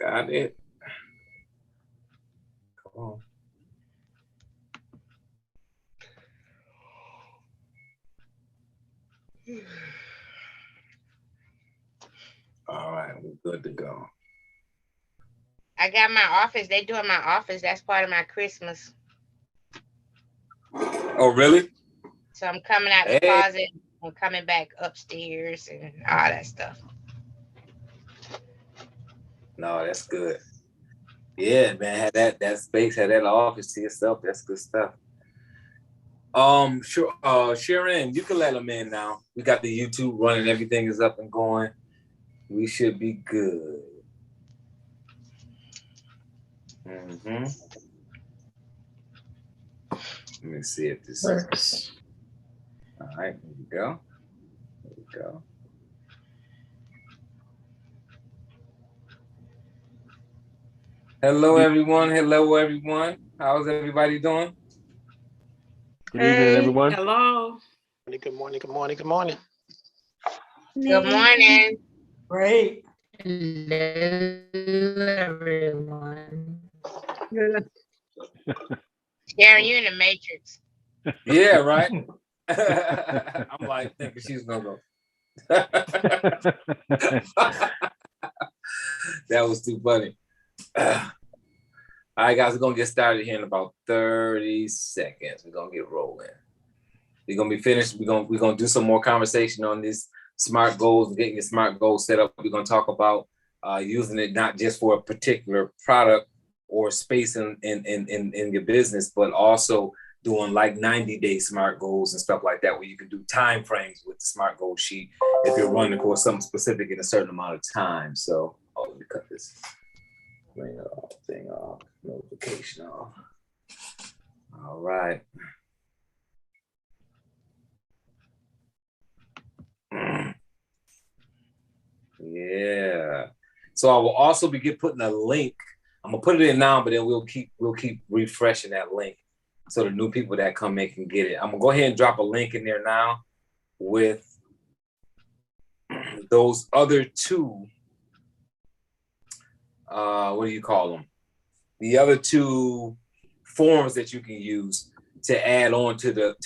Got it. Come on. All right, we're good to go. I got my office. They doing my office. That's part of my Christmas. Oh, really? So I'm coming out the closet. I'm coming back upstairs and all that stuff. No, that's good. Yeah, man, had that space, had that office to yourself. That's good stuff. Sure. Sharon, you can let them in now. We got the YouTube running. Everything is up and going. We should be good. Mm-hmm. Let me see if this works. All right, there we go. There we go. Hello, everyone. Hello, everyone. How's everybody doing? Good evening, everyone. Hello. Good morning. Good morning. Good morning. Good morning. Great. Hello, everyone. Sharon, you in the Matrix. Yeah, right. I'm like thinking she's gonna go. That was too funny. All right, guys, we're gonna get started here in about 30 seconds. We're gonna get rolling. We're gonna be finished. We're gonna do some more conversation on these SMART goals and getting your SMART goals set up. We're gonna talk about using it not just for a particular product or space in your business, but also doing like 90-day SMART goals and stuff like that, where you can do time frames with the SMART goal sheet if you're running for something specific in a certain amount of time. So, let me cut this thing off, notification off. All right. Yeah. So I will also be putting a link. I'm gonna put it in now, but then we'll keep refreshing that link so the new people that come in can get it. I'm gonna go ahead and drop a link in there now with those other two. What do you call them? The other two forms that you can use to add on to the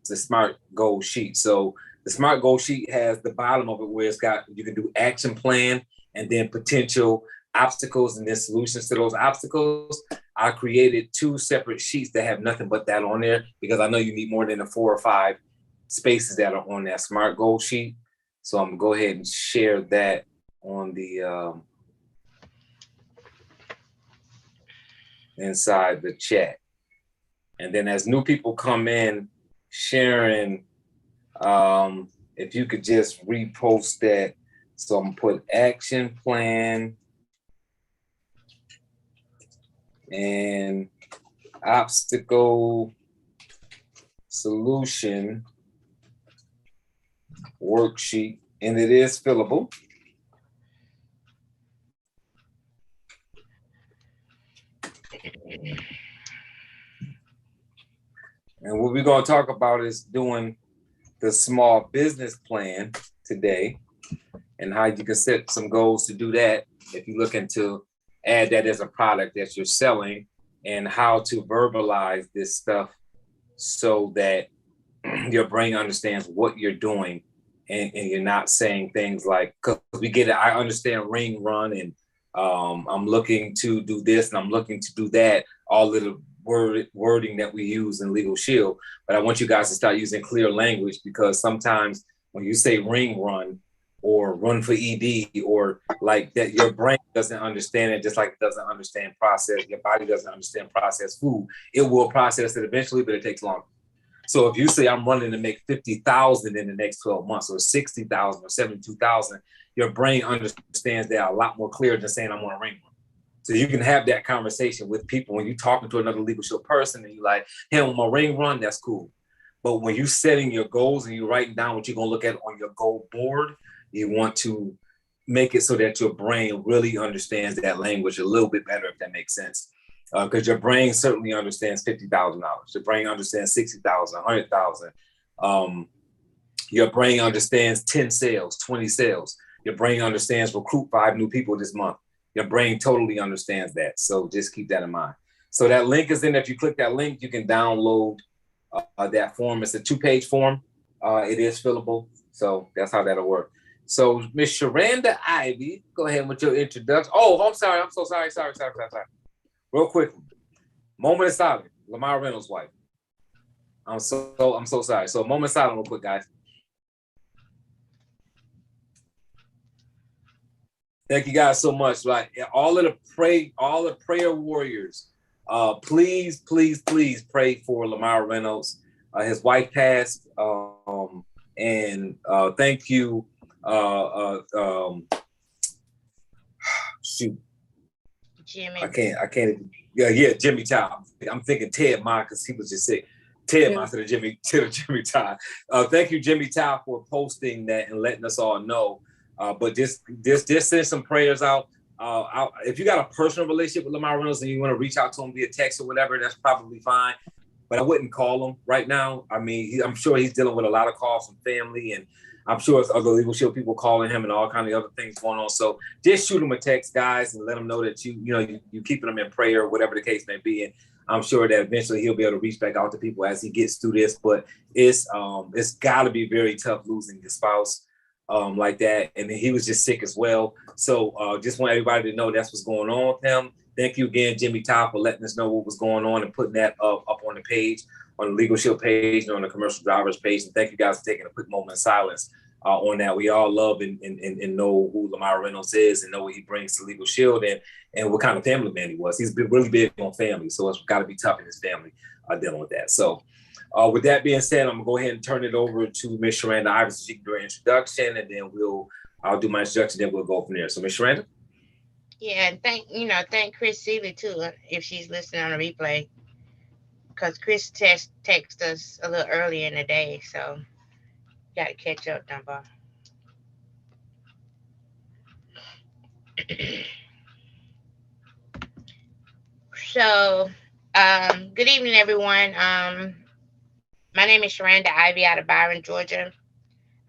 SMART goal sheet. So the SMART goal sheet has the bottom of it where it's got, you can do action plan and then potential obstacles and then solutions to those obstacles. I created two separate sheets that have nothing but that on there because I know you need more than the 4 or 5 spaces that are on that SMART goal sheet. So I'm gonna go ahead and share that on the inside the chat. And then as new people come in, Sharon, if you could just repost that. So I'm gonna put action plan and obstacle solution worksheet, and it is fillable. And what we're going to talk about is doing the small business plan today and how you can set some goals to do that if you're looking to add that as a product that you're selling, and how to verbalize this stuff so that your brain understands what you're doing and you're not saying things like, because we get it, I understand ring run and I'm looking to do this and I'm looking to do that, all little wording that we use in Legal Shield. But I want you guys to start using clear language, because sometimes when you say ring run or run for ED or like that, your brain doesn't understand it, just like it doesn't understand process. Your body doesn't understand processed food. It will process it eventually, but it takes longer. So if you say I'm running to make 50,000 in the next 12 months or 60,000 or 72,000, your brain understands that a lot more clear than saying I'm on a ring run. So you can have that conversation with people when you're talking to another Legal Shield person and you're like, hey, I'm on my ring run, that's cool. But when you're setting your goals and you're writing down what you're gonna look at on your goal board, you want to make it so that your brain really understands that language a little bit better, if that makes sense. Because your brain certainly understands $50,000. Your brain understands 60,000, 100,000. Your brain understands 10 sales, 20 sales. Your brain understands recruit 5 new people this month. your brain totally understands that. So just keep that in mind. So that link is in there. If you click that link, you can download that form. It's a 2-page form. It is fillable. So that's how that'll work. So Miss Sharanda Ivy, go ahead with your introduction. Oh, I'm sorry. I'm so sorry. Sorry. Real quick. Moment of silence. Lamar Reynolds' wife. I'm so sorry. So moment of silence real quick, guys. Thank you guys so much. Like all the prayer warriors, please pray for Lamar Reynolds. His wife passed, and thank you. Shoot, Jimmy. I can't. Yeah, Jimmy Todd. I'm thinking Ted Ma because he was just sick. Ted Ma to the Jimmy Todd. Thank you, Jimmy Todd, for posting that and letting us all know. But just send some prayers out. If you got a personal relationship with Lamar Reynolds and you want to reach out to him via text or whatever, that's probably fine. But I wouldn't call him right now. I mean, I'm sure he's dealing with a lot of calls from family, and I'm sure it's other Legal Shield people calling him and all kind of other things going on. So just shoot him a text, guys, and let him know that you keeping him in prayer, or whatever the case may be. And I'm sure that eventually he'll be able to reach back out to people as he gets through this. But it's got to be very tough losing your spouse like that, and he was just sick as well. So just want everybody to know that's what's going on with him. Thank you again, Jimmy Todd, for letting us know what was going on and putting that up on the page, on the Legal Shield page and on the commercial drivers page. And thank you guys for taking a quick moment of silence on that. We all love and know who Lamar Reynolds is and know what he brings to Legal Shield and what kind of family man he was. He's been really big on family, so it's got to be tough in his family dealing with that. So with that being said, I'm gonna go ahead and turn it over to Miss Sharanda Iverson. She can do her introduction, and then I'll do my introduction, then we'll go from there. So Miss Sharanda. Yeah, and thank Chris Seeley too, if she's listening on the replay, because Chris texted us a little earlier in the day, so got to catch up, Dunbar. So, good evening, everyone. My name is Sharanda Ivy out of Byron, Georgia.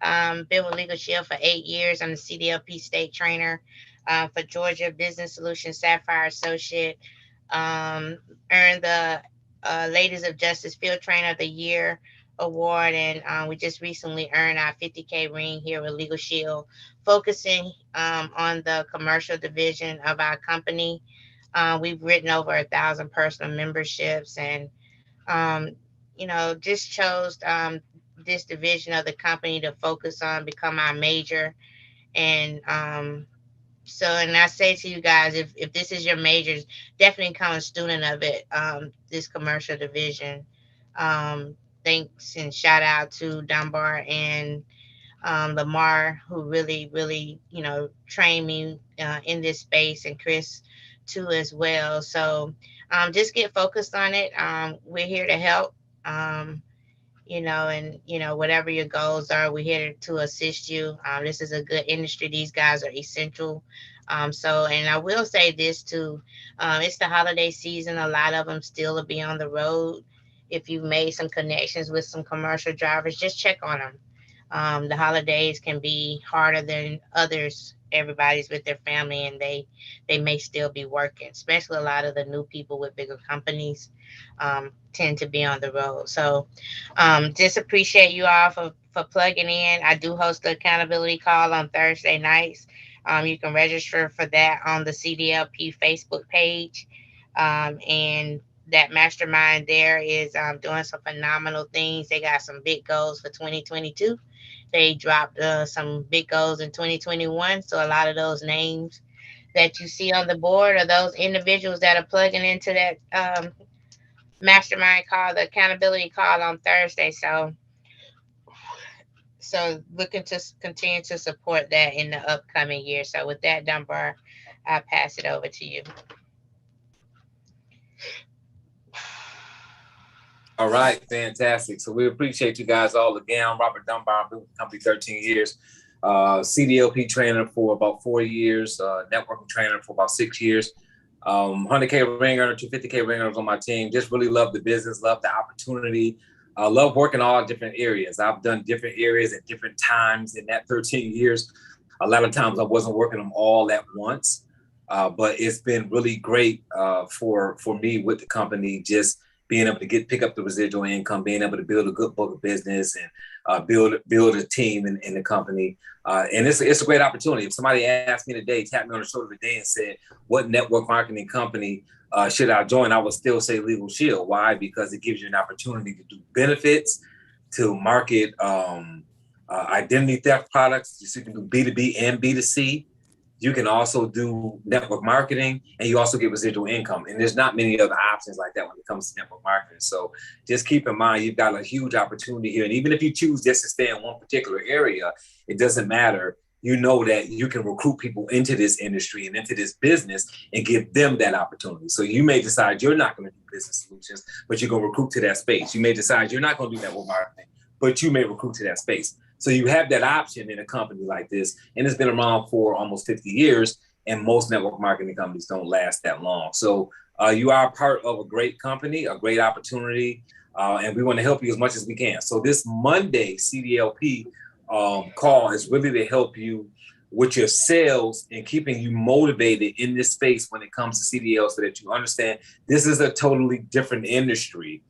Been with Legal Shield for 8 years. I'm the CDLP state trainer for Georgia Business Solutions Sapphire Associate. Earned the Ladies of Justice Field Trainer of the Year award, and we just recently earned our 50K ring here with Legal Shield, focusing on the commercial division of our company. We've written over 1,000 personal memberships, and just chose this division of the company to focus on, become our major. And and I say to you guys, if this is your major, definitely become a student of it, this commercial division. Thanks and shout out to Dunbar and Lamar, who really, trained me in this space, and Chris too as well. So just get focused on it. We're here to help. Whatever your goals are, we're here to assist you. This is a good industry. These guys are essential. And I will say this too, it's the holiday season. A lot of them still will be on the road. If you've made some connections with some commercial drivers, just check on them. The holidays can be harder than others. Everybody's with their family, and they may still be working, especially a lot of the new people with bigger companies tend to be on the road. So just appreciate you all for plugging in. I do host the accountability call on Thursday nights. You can register for that on the CDLP Facebook page. And that mastermind there is doing some phenomenal things. They got some big goals for 2022. They dropped some big goals in 2021. So a lot of those names that you see on the board are those individuals that are plugging into that mastermind call, the accountability call on Thursday. So looking to continue to support that in the upcoming year. So with that, Dunbar, I'll pass it over to you. All right, fantastic. So we appreciate you guys all again. I'm Robert Dunbar. I've been with the company 13 years. CDLP trainer for about 4 years. Networking trainer for about 6 years. 100K ring earner, 250K ring earners on my team. Just really love the business, love the opportunity. Love working all different areas. I've done different areas at different times in that 13 years. A lot of times I wasn't working them all at once. But it's been really great for me with the company, just being able to pick up the residual income, being able to build a good book of business and build a team in the company. And it's a great opportunity. If somebody asked me today, tapped me on the shoulder today and said, what network marketing company should I join? I would still say Legal Shield. Why? Because it gives you an opportunity to do benefits, to market identity theft products. So you can do B2B and B2C. You can also do network marketing, and you also get residual income. And there's not many other options like that when it comes to network marketing. So just keep in mind, you've got a huge opportunity here. And even if you choose just to stay in one particular area, it doesn't matter. You know that you can recruit people into this industry and into this business and give them that opportunity. So you may decide you're not going to do business solutions, but you're going to recruit to that space. You may decide you're not going to do network marketing, but you may recruit to that space. So you have that option in a company like this, and it's been around for almost 50 years, and most network marketing companies don't last that long. So you are part of a great company, a great opportunity, and we want to help you as much as we can. So this Monday CDLP call is really to help you with your sales and keeping you motivated in this space when it comes to CDL, so that you understand this is a totally different industry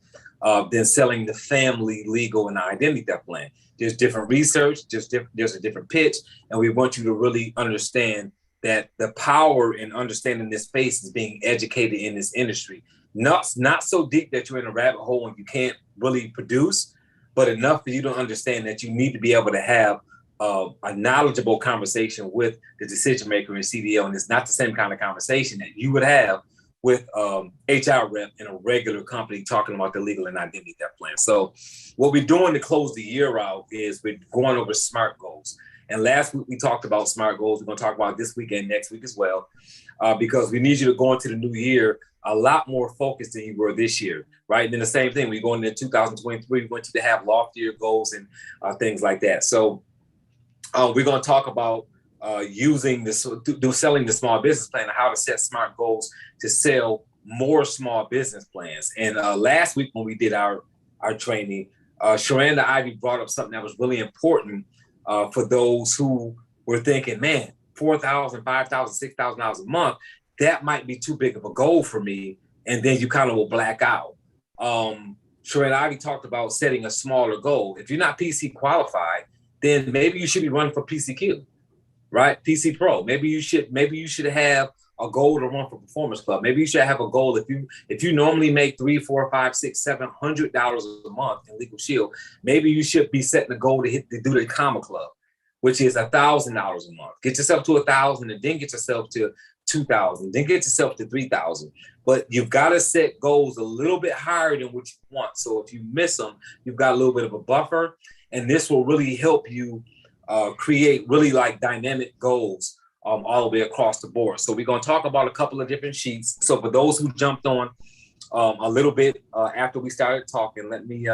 than selling the family, legal, and identity theft plan. There's different research, there's a different pitch, and we want you to really understand that the power in understanding this space is being educated in this industry. Not so deep that you're in a rabbit hole and you can't really produce, but enough for you to understand that you need to be able to have a knowledgeable conversation with the decision maker in CDL, and it's not the same kind of conversation that you would have with HR rep in a regular company talking about the legal and identity theft plan. So what we're doing to close the year out is we're going over SMART goals. And last week we talked about SMART goals. We're going to talk about this week and next week as well, because we need you to go into the new year a lot more focused than you were this year, right? And then the same thing, we're going into 2023, we want you to have loftier goals and things like that. So we're going to talk about using this, selling the small business plan, and how to set SMART goals to sell more small business plans. And last week when we did our training, Sharanda Ivy brought up something that was really important for those who were thinking, man, $4,000, $5,000, $6,000 a month, that might be too big of a goal for me. And then you kind of will black out. Sharanda Ivy talked about setting a smaller goal. If you're not PC qualified, then maybe you should be running for PCQ, right? PC Pro. Maybe you should have a goal to run for Performance Club. Maybe you should have a goal if you normally make $300, $400, $500, $600, $700 a month in Legal Shield. Maybe you should be setting a goal to do the Comma Club, which is $1,000 a month. Get yourself to 1,000, and then get yourself to 2,000, then get yourself to 3,000. But you've got to set goals a little bit higher than what you want. So if you miss them, you've got a little bit of a buffer, and this will really help you create really like dynamic goals all the way across the board. So we're going to talk about a couple of different sheets. So for those who jumped on a little bit after we started talking, let me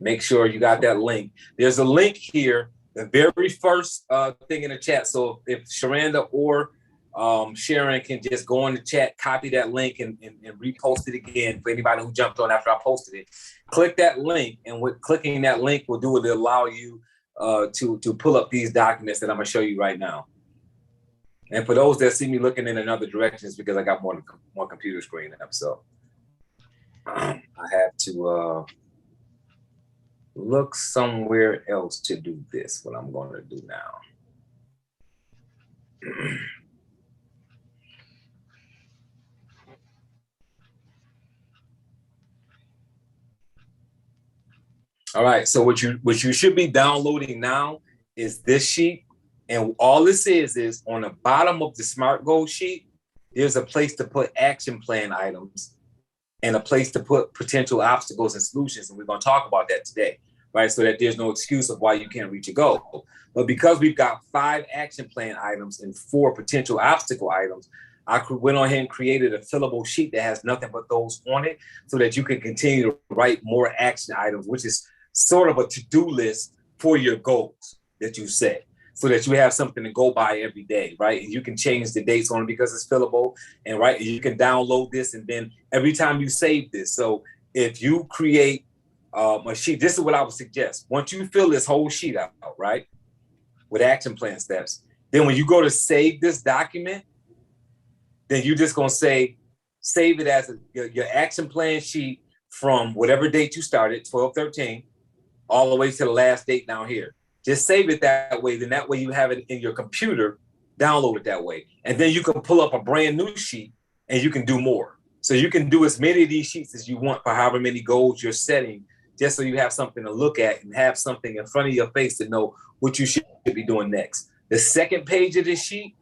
make sure you got that link. There's a link here, the very first thing in the chat. So if Sharanda or Sharon can just go in the chat, copy that link and repost it again for anybody who jumped on after I posted it. Click that link, and with clicking that link will do it, allow you to pull up these documents that I'm gonna show you right now. And for those that see me looking in another direction, it's because I got more computer screen up. So I have to look somewhere else to do this, what I'm gonna do now. All right, so what you should be downloading now is this sheet. And all this is on the bottom of the SMART goal sheet, there's a place to put action plan items and a place to put potential obstacles and solutions. And we're going to talk about that today, right? So that there's no excuse of why you can't reach a goal. But because we've got 5 action plan items and 4 potential obstacle items, I went on ahead and created a fillable sheet that has nothing but those on it, so that you can continue to write more action items, which is sort of a to-do list for your goals that you set, so that you have something to go by every day, right? And you can change the dates on it because it's fillable, and right, you can download this, and then every time you save this. So if you create a sheet, this is what I would suggest. Once you fill this whole sheet out, right, with action plan steps, Then when you go to save this document, then you're just gonna save it as your action plan sheet from whatever date you started, 12/13, all the way to the last date down here. Just save it that way. Then that way you have it in your computer, download it that way. And then you can pull up a brand new sheet and you can do more. So you can do as many of these sheets as you want for however many goals you're setting, just so you have something to look at and have something in front of your face to know what you should be doing next. The second page of this sheet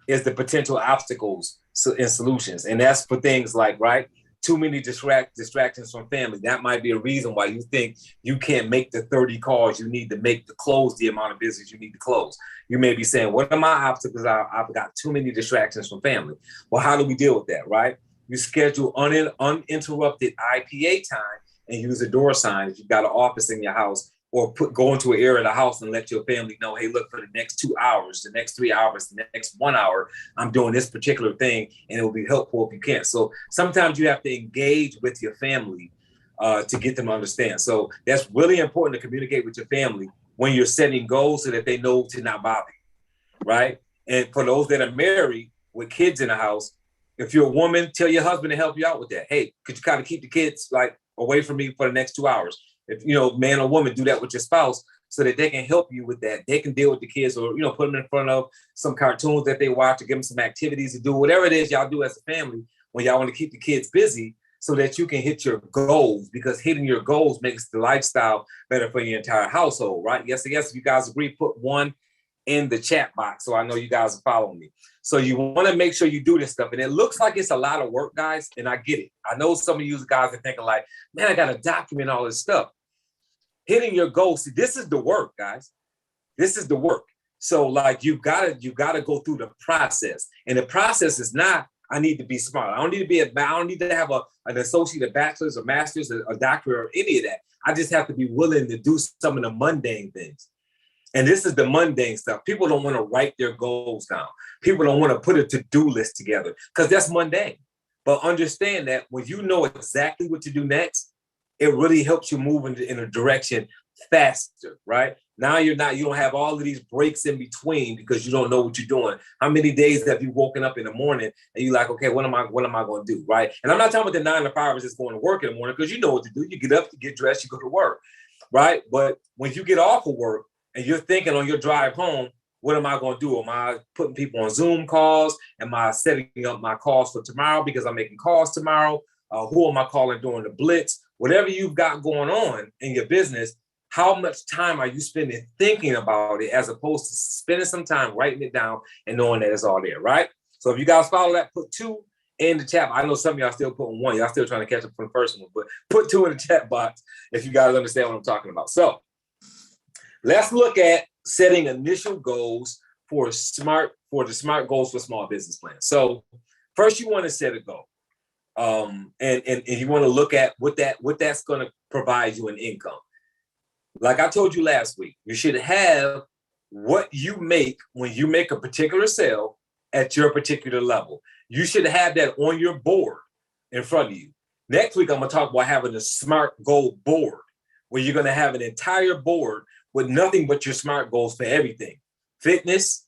is the potential obstacles and solutions. And that's for things like, right, too many distractions from family. That might be a reason why you think you can't make the 30 calls you need to make to close the amount of business you need to close. You may be saying, what are my obstacles? I've got too many distractions from family. Well, how do we deal with that, right? You schedule uninterrupted IPA time and use a door sign if you've got an office in your house, or go into an area of the house and let your family know, hey, look, for the next 2 hours, the next 3 hours, the next 1 hour, I'm doing this particular thing, and it will be helpful if you can. So sometimes you have to engage with your family to get them to understand. So that's really important to communicate with your family when you're setting goals so that they know to not bother you, right? And for those that are married with kids in the house, if you're a woman, tell your husband to help you out with that. Hey, could you kind of keep the kids like away from me for the next 2 hours? If, man or woman, do that with your spouse so that they can help you with that. They can deal with the kids, or, put them in front of some cartoons that they watch, or give them some activities to do, whatever it is y'all do as a family when y'all want to keep the kids busy so that you can hit your goals, because hitting your goals makes the lifestyle better for your entire household, right? Yes, if you guys agree, put 1 in the chat box so I know you guys are following me. So you want to make sure you do this stuff. And it looks like it's a lot of work, guys, and I get it. I know some of you guys are thinking like, man, I got to document all this stuff. Hitting your goals. See, this is the work, guys. This is the work. So like you gotta go through the process. And the process is not, I need to be smart. I don't need to have an associate, a bachelor's, a master's, a doctorate, or any of that. I just have to be willing to do some of the mundane things. And this is the mundane stuff. People don't want to write their goals down. People don't want to put a to-do list together because that's mundane. But understand that when you know exactly what to do next, it really helps you move in a direction faster, right? Now you don't have all of these breaks in between because you don't know what you're doing. How many days have you woken up in the morning and you're like, okay, what am I going to do, right? And I'm not talking about the 9 to 5 is just going to work in the morning, because you know what to do. You get up, you get dressed, you go to work, right? But when you get off of work and you're thinking on your drive home, what am I going to do? Am I putting people on Zoom calls? Am I setting up my calls for tomorrow because I'm making calls tomorrow? Who am I calling during the blitz? Whatever you've got going on in your business, how much time are you spending thinking about it as opposed to spending some time writing it down and knowing that it's all there, right? So if you guys follow that, put 2 in the chat. I know some of y'all still putting 1. Y'all still trying to catch up from the first one, but put 2 in the chat box if you guys understand what I'm talking about. So let's look at setting initial goals for the SMART goals for small business plans. So first you want to set a goal. And you want to look at what that's going to provide you in income. Like I told you last week, you should have what you make when you make a particular sale at your particular level. You should have that on your board in front of you. Next week, I'm going to talk about having a SMART goal board, where you're going to have an entire board with nothing but your SMART goals for everything. Fitness,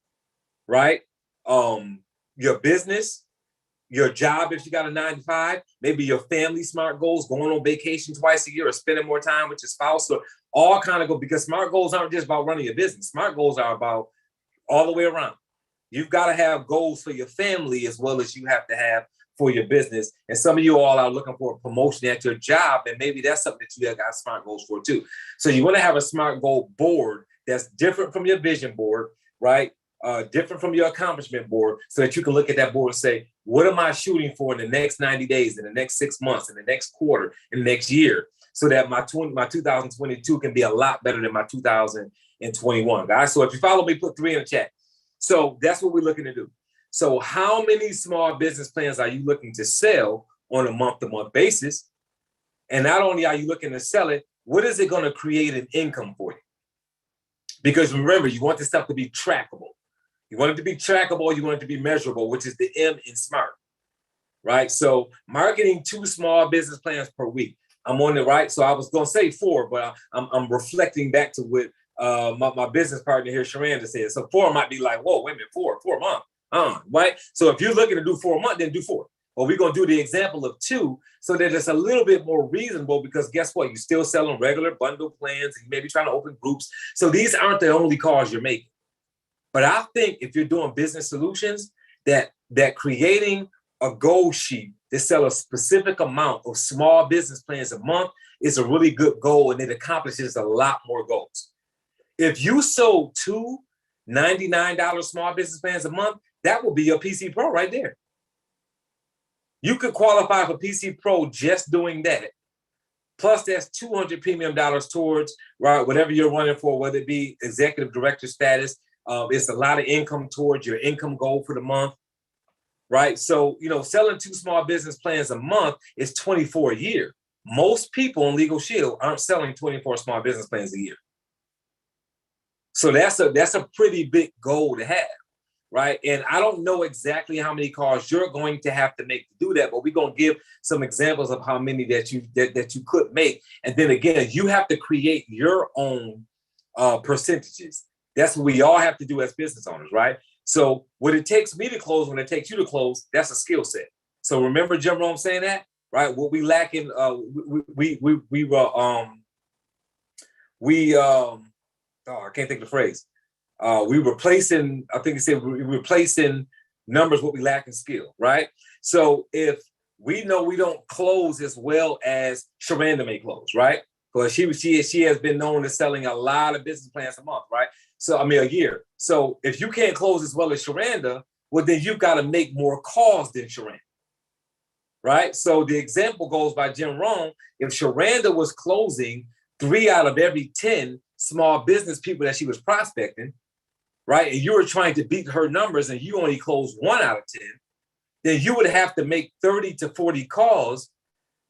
right? Your business, your job if you got a 9 to 5, maybe your family SMART goals, going on vacation twice a year or spending more time with your spouse, or all kind of go, because SMART goals aren't just about running your business. SMART goals are about all the way around. You've got to have goals for your family as well as you have to have for your business. And some of you all are looking for a promotion at your job, and maybe that's something that you have got SMART goals for too. So you want to have a SMART goal board that's different from your vision board, right? Different from your accomplishment board, so that you can look at that board and say, what am I shooting for in the next 90 days, in the next 6 months, in the next quarter, in the next year, so that my 2022 can be a lot better than my 2021, guys. So if you follow me, put 3 in the chat. So that's what we're looking to do. So how many small business plans are you looking to sell on a month-to-month basis? And not only are you looking to sell it, what is it going to create an income for you? Because remember, you want this stuff to be trackable. You want it to be trackable, you want it to be measurable, which is the M in SMART, right? So marketing 2 small business plans per week. I'm on the right. So I was going to say 4, but I'm reflecting back to what my business partner here, Sharanda, said. So 4 might be like, whoa, wait a minute, 4 months. Right? So if you're looking to do 4 months, then do 4. Well, we're going to do the example of 2 so that it's a little bit more reasonable, because guess what? You're still selling regular bundle plans, and you may be trying to open groups. So these aren't the only calls you're making. But I think if you're doing business solutions, that creating a goal sheet to sell a specific amount of small business plans a month is a really good goal, and it accomplishes a lot more goals. If you sold 2 $99 small business plans a month, that will be your PC Pro right there. You could qualify for PC Pro just doing that. Plus, that's $200 premium towards, right, whatever you're running for, whether it be executive director status. It's a lot of income towards your income goal for the month, right? So, selling 2 small business plans a month is 24 a year. Most people in Legal Shield aren't selling 24 small business plans a year. So that's a pretty big goal to have. Right. And I don't know exactly how many calls you're going to have to make to do that, but we're going to give some examples of how many that you could make. And then again, you have to create your own percentages. That's what we all have to do as business owners. Right. So what it takes me to close, when it takes you to close, that's a skill set. So remember Jim Rome saying that, right? What we lack in I can't think of the phrase. We replacing, I think it said we replacing numbers what we lack in skill, right? So if we know we don't close as well as Sharanda may close, right? Because she has been known as selling a lot of business plans a month, right? So a year. So if you can't close as well as Sharanda, well then you've got to make more calls than Sharanda, right? So the example goes by Jim Rohn. If Sharanda was closing 3 out of every 10 small business people that she was prospecting, right, and you were trying to beat her numbers and you only closed 1 out of 10, then you would have to make 30 to 40 calls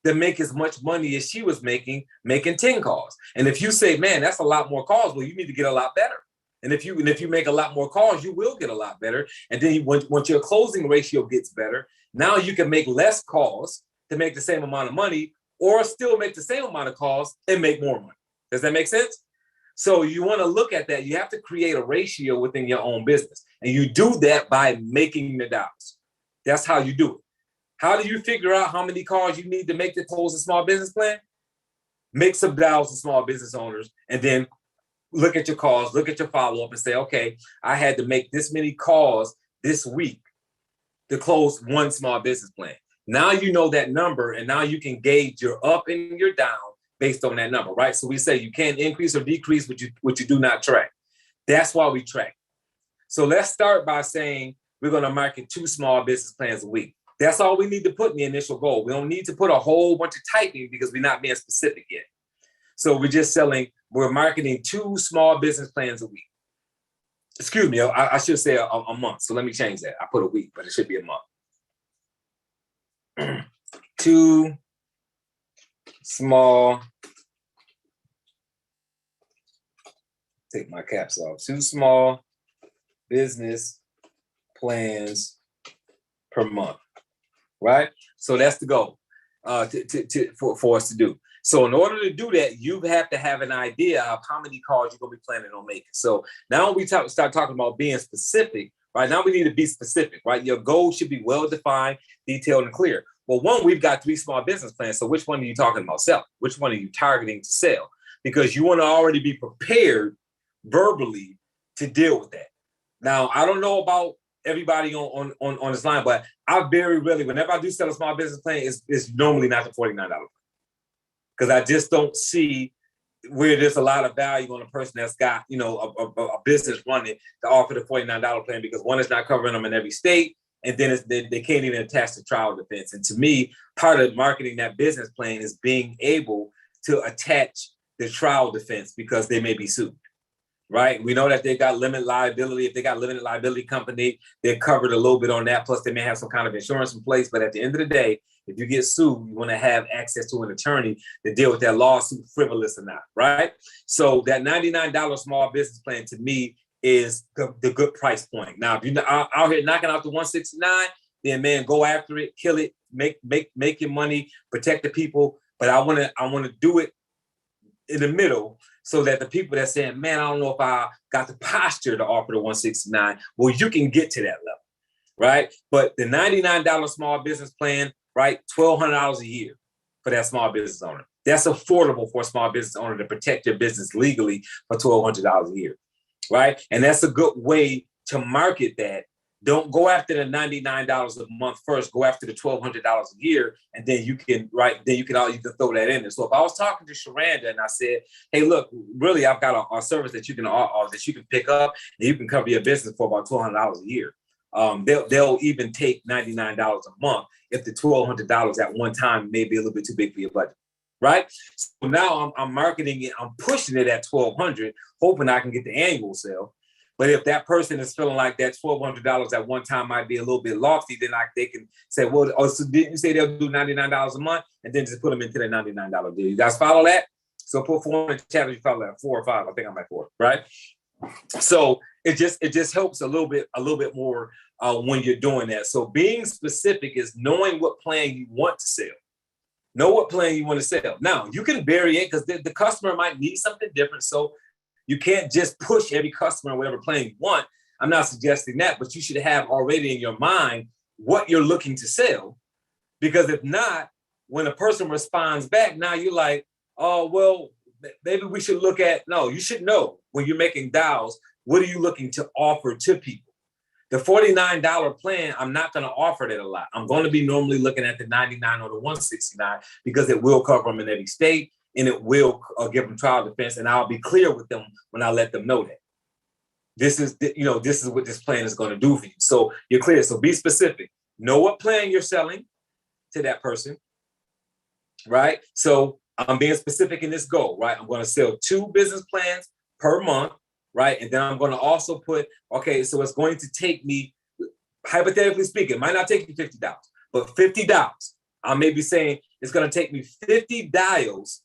to make as much money as she was making 10 calls. And if you say, man, that's a lot more calls, well, you need to get a lot better. And if you make a lot more calls, you will get a lot better. And then once your closing ratio gets better, now you can make less calls to make the same amount of money, or still make the same amount of calls and make more money. Does that make sense? So you want to look at that. You have to create a ratio within your own business. And you do that by making the dollars. That's how you do it. How do you figure out how many calls you need to make to close a small business plan? Make some dials to small business owners, and then look at your calls, look at your follow-up and say, okay, I had to make this many calls this week to close 1 small business plan. Now you know that number, and now you can gauge your up and your down based on that number, right? So we say you can't increase or decrease what you do not track. That's why we track. So let's start by saying we're going to market 2 small business plans a week. That's all we need to put in the initial goal. We don't need to put a whole bunch of typing because we're not being specific yet. So we're marketing 2 small business plans a week. Excuse me, I should say a month. So let me change that. I put a week, but it should be a month. 2 small, take my caps off, 2 small business plans per month, right? So that's the goal for us to do. So in order to do that, you have to have an idea of how many calls you're going to be planning on making. So now we start talking about being specific, right? Now we need to be specific, right? Your goal should be well-defined, detailed, and clear. Well, one, we've got 3 small business plans. So which one are you talking about selling? Which one are you targeting to sell? Because you want to already be prepared verbally to deal with that. Now, I don't know about everybody on this line, but I very rarely, whenever I do sell a small business plan, it's normally not the $49 plan. Because I just don't see where there's a lot of value on a person that's got, a business running to offer the $49 plan, because one is not covering them in every state, and then they can't even attach the trial defense. And to me, part of marketing that business plan is being able to attach the trial defense, because they may be sued, right? We know that they got limited liability. If they got limited liability company, they're covered a little bit on that. Plus, they may have some kind of insurance in place. But at the end of the day, if you get sued, you want to have access to an attorney to deal with that lawsuit, frivolous or not, right? So that $99 small business plan to me is the good price point. Now, if you're out here knocking out the $169, then man, go after it, kill it, make your money, protect the people. But I want to do it in the middle, so that the people that saying, man, I don't know if I got the posture to offer the 169, well, you can get to that level, right? But the $99 small business plan, right, $1,200 a year for that small business owner. That's affordable for a small business owner to protect their business legally for $1,200 a year, right? And that's a good way to market that. Don't go after the $99 a month first. Go after the $1,200 a year, and then you can you can throw that in there. So if I was talking to Sharanda and I said, "Hey, look, really, I've got a service that you can pick up, and you can cover your business for about $1,200 a year." They'll even take $99 a month if the $1,200 at one time may be a little bit too big for your budget, right? So now I'm marketing it, I'm pushing it at $1,200, hoping I can get the annual sale. But if that person is feeling like that $1,200 at one time might be a little bit lofty, then they can say, well, so didn't you say they'll do $99 a month? And then just put them into the $99 deal. You guys follow that? So put 4 in the chat if you follow that, 4 or 5. I think I'm at 4, right? So it just helps a little bit more when you're doing that. So being specific is knowing what plan you want to sell. Know what plan you want to sell. Now, you can vary it because the customer might need something different. So you can't just push every customer whatever plan you want. I'm not suggesting that, but you should have already in your mind what you're looking to sell. Because if not, when a person responds back, now you're like, oh, well, maybe we should look at, no, you should know when you're making dials, what are you looking to offer to people? The $49 plan, I'm not going to offer that a lot. I'm going to be normally looking at the 99 or the 169 because it will cover them in every state. And it will give them trial defense, and I'll be clear with them when I let them know that this is what this plan is going to do for you. So you're clear. So be specific. Know what plan you're selling to that person, right? So I'm being specific in this goal, right? I'm going to sell 2 business plans per month, right? And then I'm going to also put, okay, so it's going to take me, hypothetically speaking, it might not take me $50, but $50. I may be saying it's going to take me 50 dials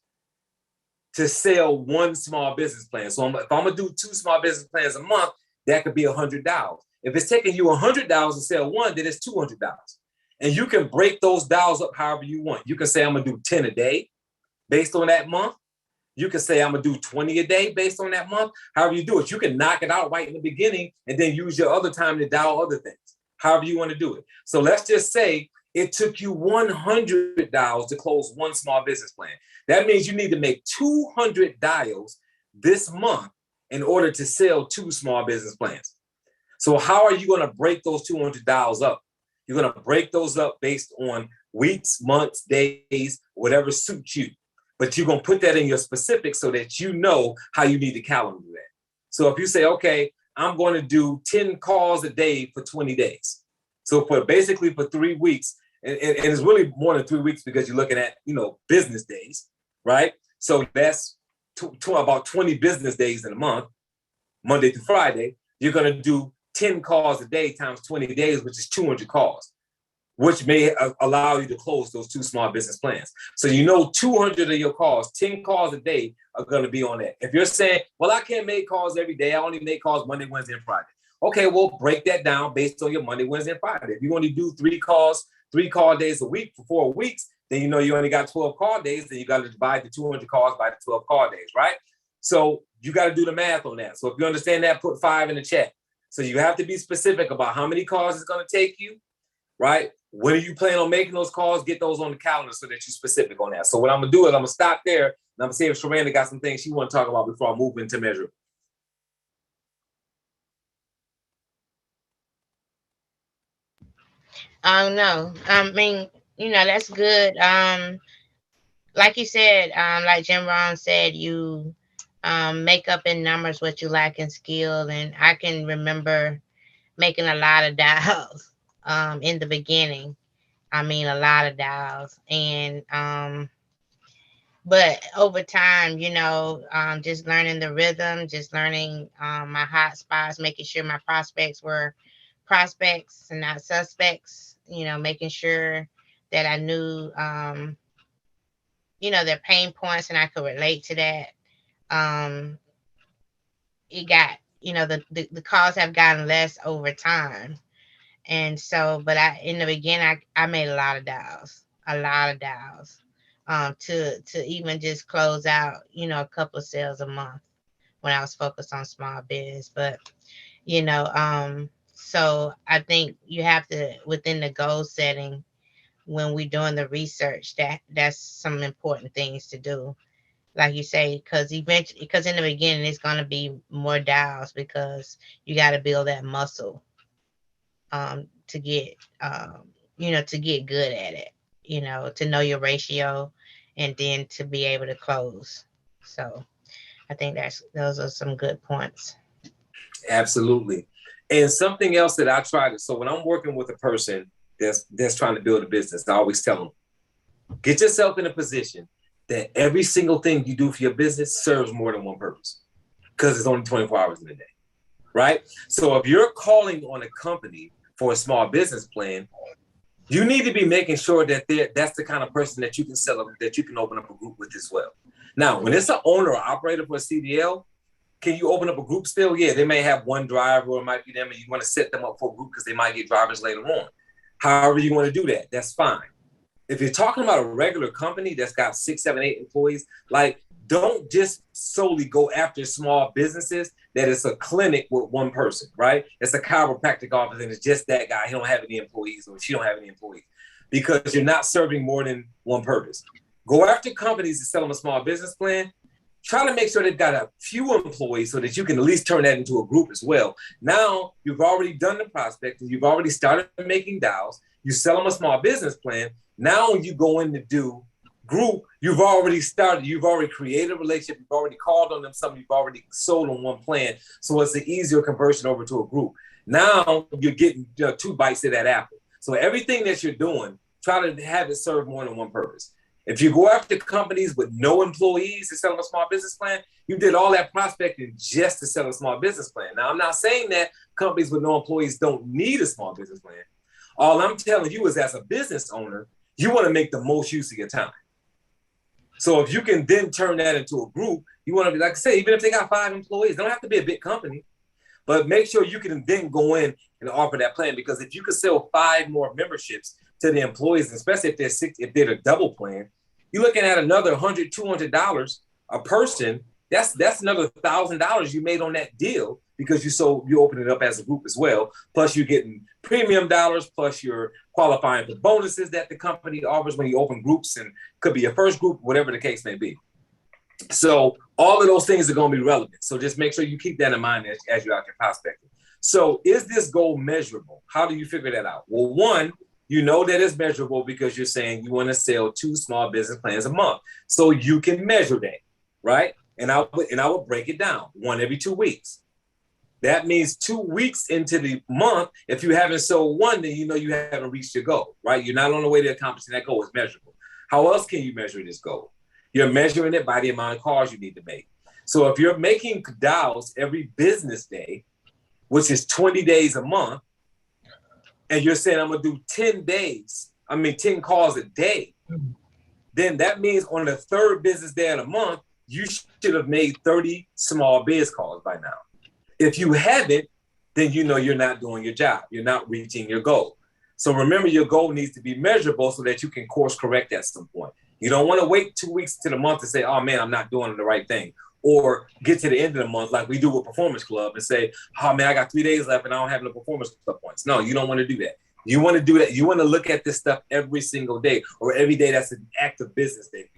to sell 1 small business plan. So if I'm gonna do 2 small business plans a month, that could be $100. If it's taking you $100 to sell 1, then it's $200. And you can break those dials up however you want. You can say I'm gonna do 10 a day based on that month. You can say I'm gonna do 20 a day based on that month. However you do it, you can knock it out right in the beginning and then use your other time to dial other things. However you want to do it. So let's just say it took you $100 to close 1 small business plan. That means you need to make 200 dials this month in order to sell 2 small business plans. So how are you going to break those 200 dials up? You're going to break those up based on weeks, months, days, whatever suits you. But you're going to put that in your specifics so that you know how you need to calendar that. So if you say, okay, I'm going to do 10 calls a day for 20 days. So for 3 weeks, and it's really more than 3 weeks because you're looking at, business days, right? So that's about 20 business days in a month, Monday through Friday. You're going to do 10 calls a day times 20 days, which is 200 calls, which may allow you to close those 2 small business plans. So 200 of your calls, 10 calls a day are going to be on that. If you're saying, well, I can't make calls every day. I only make calls Monday, Wednesday, and Friday. Okay, well, break that down based on your Monday, Wednesday, and Friday. If you only do 3 call days a week for 4 weeks, then you only got 12 call days, then you got to divide the 200 calls by the 12 call days, right? So you got to do the math on that. So if you understand that, put 5 in the chat. So you have to be specific about how many calls it's going to take you, right? When are you planning on making those calls? Get those on the calendar so that you're specific on that. So what I'm going to do is I'm going to stop there, and I'm going to see if Sharanda got some things she want to talk about before I move into measure. No, I mean, that's good. Like you said, like Jim Rohn said, you make up in numbers what you lack in skill. And I can remember making a lot of dials in the beginning. I mean, a lot of dials. And but over time, just learning the rhythm, just learning my hot spots, making sure my prospects were prospects and not suspects, making sure that I knew, their pain points and I could relate to that. It got, the calls have gotten less over time. And so, but in the beginning, I made a lot of dials. to even just close out, a couple of sales a month when I was focused on small business. But, so I think you have to, within the goal setting, when we're doing the research, that's some important things to do. Like you say, because eventually, because in the beginning, it's going to be more dials because you got to build that muscle to get, to get good at it, to know your ratio and then to be able to close. So I think those are some good points. Absolutely. And something else that I try to, so when I'm working with a person that's trying to build a business, I always tell them, get yourself in a position that every single thing you do for your business serves more than one purpose, because it's only 24 hours in a day, right? So if you're calling on a company for a small business plan, you need to be making sure that that's the kind of person that you can sell them, that you can open up a group with as well. Now, when it's an owner or operator for a CDL, can you open up a group still? Yeah, they may have one driver or it might be them, and you want to set them up for a group because they might get drivers later on. However you want to do that, that's fine. If you're talking about a regular company that's got 6, 7, 8 employees, like, don't just solely go after small businesses that it's a clinic with one person, right? It's a chiropractic office and it's just that guy. He don't have any employees or she don't have any employees, because you're not serving more than one purpose. Go after companies that sell them a small business plan. Try to make sure they've got a few employees so that you can at least turn that into a group as well. Now you've already done the prospecting. You've already started making dials. You sell them a small business plan. Now when you go in to do group, you've already started. You've already created a relationship. You've already called on them something. You've already sold on one plan. So it's an easier conversion over to a group. Now you're getting 2 bites of that apple. So everything that you're doing, try to have it serve more than one purpose. If you go after companies with no employees to sell them a small business plan, you did all that prospecting just to sell a small business plan. Now, I'm not saying that companies with no employees don't need a small business plan. All I'm telling you is, as a business owner, you want to make the most use of your time. So if you can then turn that into a group, you want to be, like I say, even if they got 5 employees, they don't have to be a big company, but make sure you can then go in and offer that plan. Because if you could sell 5 more memberships to the employees, especially if they're a double plan, you're looking at another $100, $200 a person. That's another $1,000 you made on that deal, because you open it up as a group as well. Plus you're getting premium dollars, plus you're qualifying for bonuses that the company offers when you open groups, and could be your first group, whatever the case may be. So all of those things are going to be relevant. So just make sure you keep that in mind as you're out there prospecting. So is this goal measurable? How do you figure that out? Well, one, you know that it's measurable because you're saying you want to sell 2 small business plans a month. So you can measure that, right? And I would break it down, 1 every 2 weeks. That means 2 weeks into the month, if you haven't sold 1, then you know you haven't reached your goal, right? You're not on the way to accomplishing that goal. It's measurable. How else can you measure this goal? You're measuring it by the amount of calls you need to make. So if you're making dials every business day, which is 20 days a month, and you're saying I'm gonna do 10 calls a day, then that means on the 3rd business day of the month, you should have made 30 small biz calls by now. If you haven't, then you know you're not doing your job. You're not reaching your goal. So remember, your goal needs to be measurable so that you can course correct at some point. You don't want to wait 2 weeks to the month to say, oh man, I'm not doing the right thing. Or get to the end of the month like we do with Performance Club and say, oh man, I got 3 days left and I don't have no Performance Club points. No, you don't want to do that. You want to do that. You want to look at this stuff every single day, or every day that's an active business day.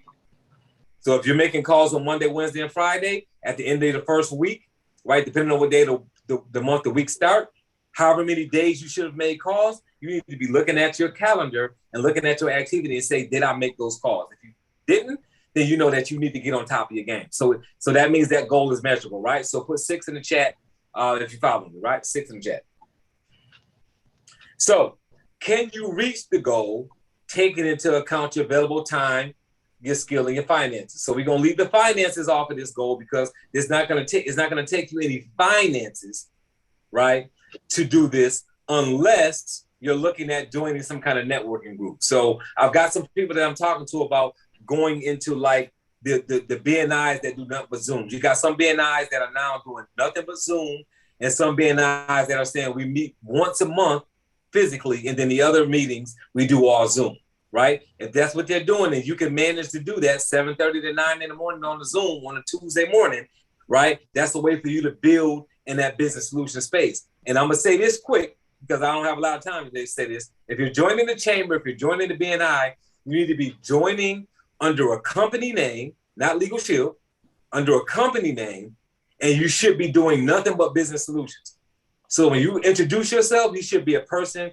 So if you're making calls on Monday, Wednesday, and Friday at the end of the first week, right, depending on what day the month, the week start, however many days you should have made calls, you need to be looking at your calendar and looking at your activity and say, did I make those calls? If you didn't, then you know that you need to get on top of your game. So that means that goal is measurable, right? So put 6 in the chat if you follow me, right? 6 in the chat. So can you reach the goal taking into account your available time, your skill, and your finances? So we're gonna leave the finances off of this goal because it's not gonna take you any finances, right, to do this unless you're looking at joining some kind of networking group. So I've got some people that I'm talking to about going into like the BNIs that do nothing but Zoom. You got some BNIs that are now doing nothing but Zoom, and some BNIs that are saying we meet once a month physically, and then the other meetings we do all Zoom. right? If that's what they're doing, and you can manage to do that 7:30 to 9 in the morning on the Zoom on a Tuesday morning, right? That's a way for you to build in that business solution space. And I'm gonna say this quick because I don't have a lot of time today to say this. If you're joining the chamber, if you're joining the BNI, you need to be joining under a company name, not Legal Shield, under a company name, and you should be doing nothing but business solutions. So when you introduce yourself, you should be a person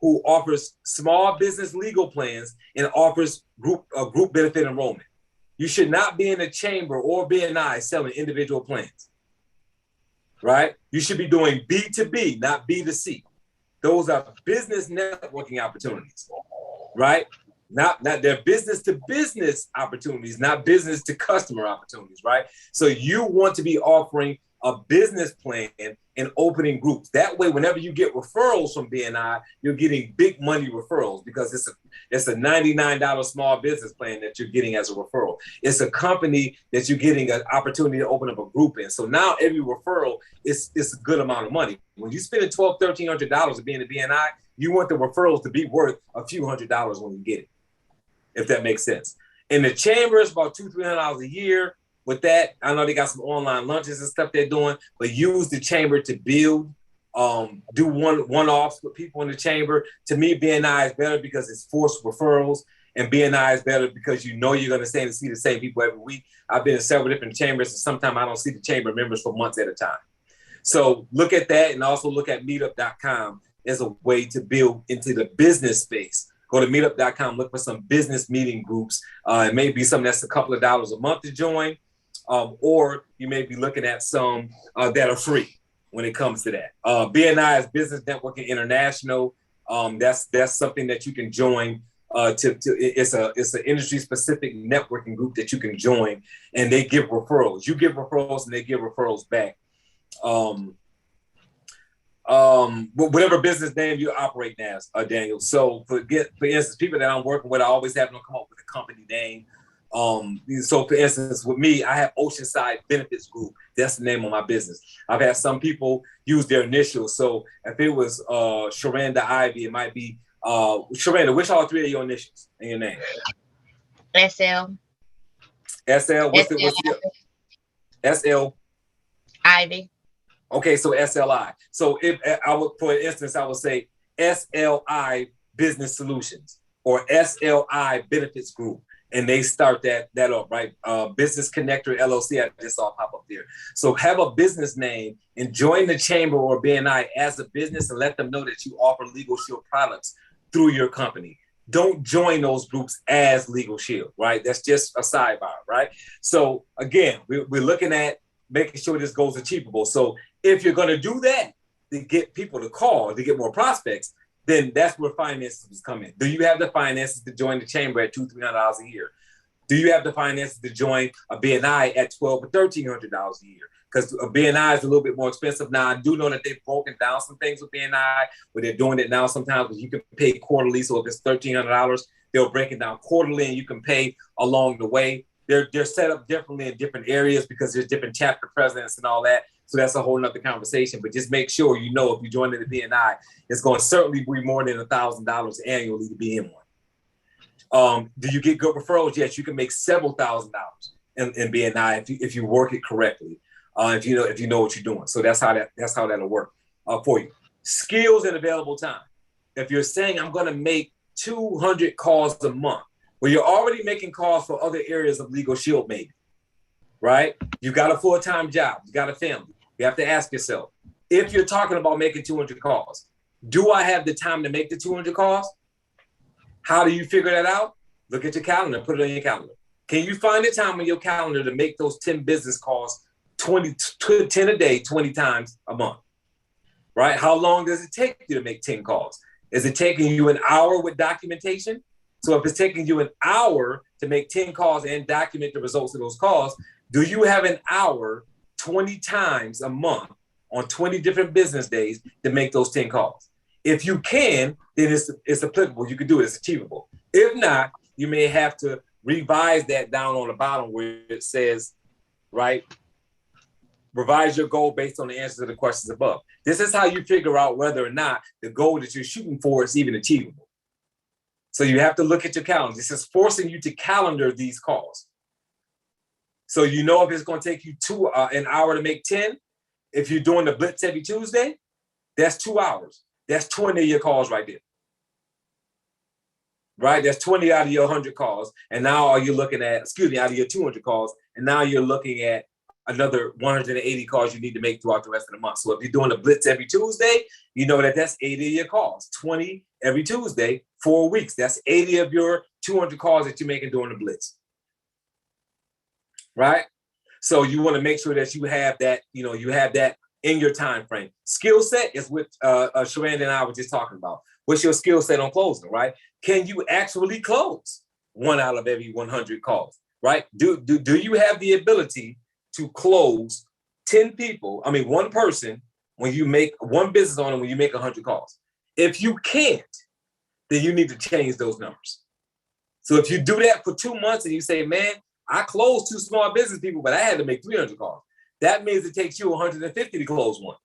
who offers small business legal plans and offers group benefit enrollment. You should not be in a chamber or BNI selling individual plans, right? You should be doing B2B, not B2C. Those are business networking opportunities, right? Not they're business to business opportunities, not business to customer opportunities, right? So you want to be offering a business plan and opening groups. That way, whenever you get referrals from BNI, you're getting big money referrals because it's a $99 small business plan that you're getting as a referral. It's a company that you're getting an opportunity to open up a group in. So now every referral is a good amount of money. When you spend $1,200, $1,300 to be in the BNI, you want the referrals to be worth a few $100s when you get it, if that makes sense. In the chamber, it's about $200, $300 a year. With that, I know they got some online lunches and stuff they're doing, but use the chamber to build, do one-offs with people in the chamber. To me, BNI is better because it's forced referrals, and BNI is better because you know you're going to stay and see the same people every week. I've been in several different chambers, and sometimes I don't see the chamber members for months at a time. So look at that, and also look at meetup.com as a way to build into the business space. Go to meetup.com, look for some business meeting groups. It may be something that's a couple of dollars a month to join. Or you may be looking at some that are free when it comes to that. BNI is Business Networking International. That's something that you can join. It's an industry specific networking group that you can join, and they give referrals. You give referrals, and they give referrals back. Whatever business name you operate as, Daniel. So for instance, people that I'm working with, I always have them come up with a company name. So for instance, with me, I have Oceanside Benefits Group. That's the name of my business. I've had some people use their initials. So if it was Sharanda Ivy, it might be Sharanda. Which all three of your initials in your name? SL. SL. What's the SL? Ivy. Okay, so SLI. So if I would, for instance, I would say SLI Business Solutions or SLI Benefits Group. And they start that up, right? Business Connector LLC, I just saw pop up there. So have a business name and join the chamber or BNI as a business and let them know that you offer Legal Shield products through your company. Don't join those groups as Legal Shield, right? That's just a sidebar, right? So again, we're looking at making sure this goes achievable. So if you're gonna do that to get people to call, to get more prospects, then that's where finances come in. Do you have the finances to join the chamber at $200, $300 a year? Do you have the finances to join a BNI at $1,200 or $1,300 a year? Because a BNI is a little bit more expensive now. I do know that they've broken down some things with BNI, but they're doing it now sometimes where you can pay quarterly. So if it's $1,300, they'll break it down quarterly and you can pay along the way. They're set up differently in different areas because there's different chapter presidents and all that. So that's a whole nother conversation, but just make sure you know if you join in the BNI, it's going to certainly be more than $1,000 annually to be in one. Do you get good referrals? Yes, you can make several $1,000s in BNI if you work it correctly. If you know what you're doing. So that's how that'll work for you. Skills and available time. If you're saying I'm going to make 200 calls a month, well, you're already making calls for other areas of Legal Shield, maybe, right? You got a full-time job, you got a family. You have to ask yourself, if you're talking about making 200 calls, do I have the time to make the 200 calls? How do you figure that out? Look at your calendar, put it on your calendar. Can you find the time on your calendar to make those 10 business calls, 10 a day, 20 times a month, right? How long does it take you to make 10 calls? Is it taking you an hour with documentation? So if it's taking you an hour to make 10 calls and document the results of those calls, do you have an hour 20 times a month on 20 different business days to make those 10 calls? If you can, then it's applicable. You can do it. It's achievable. If not, you may have to revise that down on the bottom where it says, right, revise your goal based on the answers to the questions above. This is how you figure out whether or not the goal that you're shooting for is even achievable. So you have to look at your calendar. This is forcing you to calendar these calls. So you know if it's going to take you an hour to make 10, if you're doing the blitz every Tuesday, that's 2 hours. That's 20 of your calls right there. Right? That's 20 out of your 100 calls. And now are you looking at, out of your 200 calls, and now you're looking at another 180 calls you need to make throughout the rest of the month. So if you're doing the blitz every Tuesday, you know that that's 80 of your calls, 20 every Tuesday, 4 weeks. That's 80 of your 200 calls that you're making during the blitz. Right? So you want to make sure that you have that, you have that in your time frame. Skill set is what Sharon and I were just talking about. What's your skill set on closing, right? Can you actually close 1 out of every 100 calls, right? Do you have the ability to close 10 people, one person, when you make one business owner, when you make 100 calls? If you can't, then you need to change those numbers. So if you do that for 2 months and you say, man, I closed 2 small business people, but I had to make 300 calls. That means it takes you 150 to close one.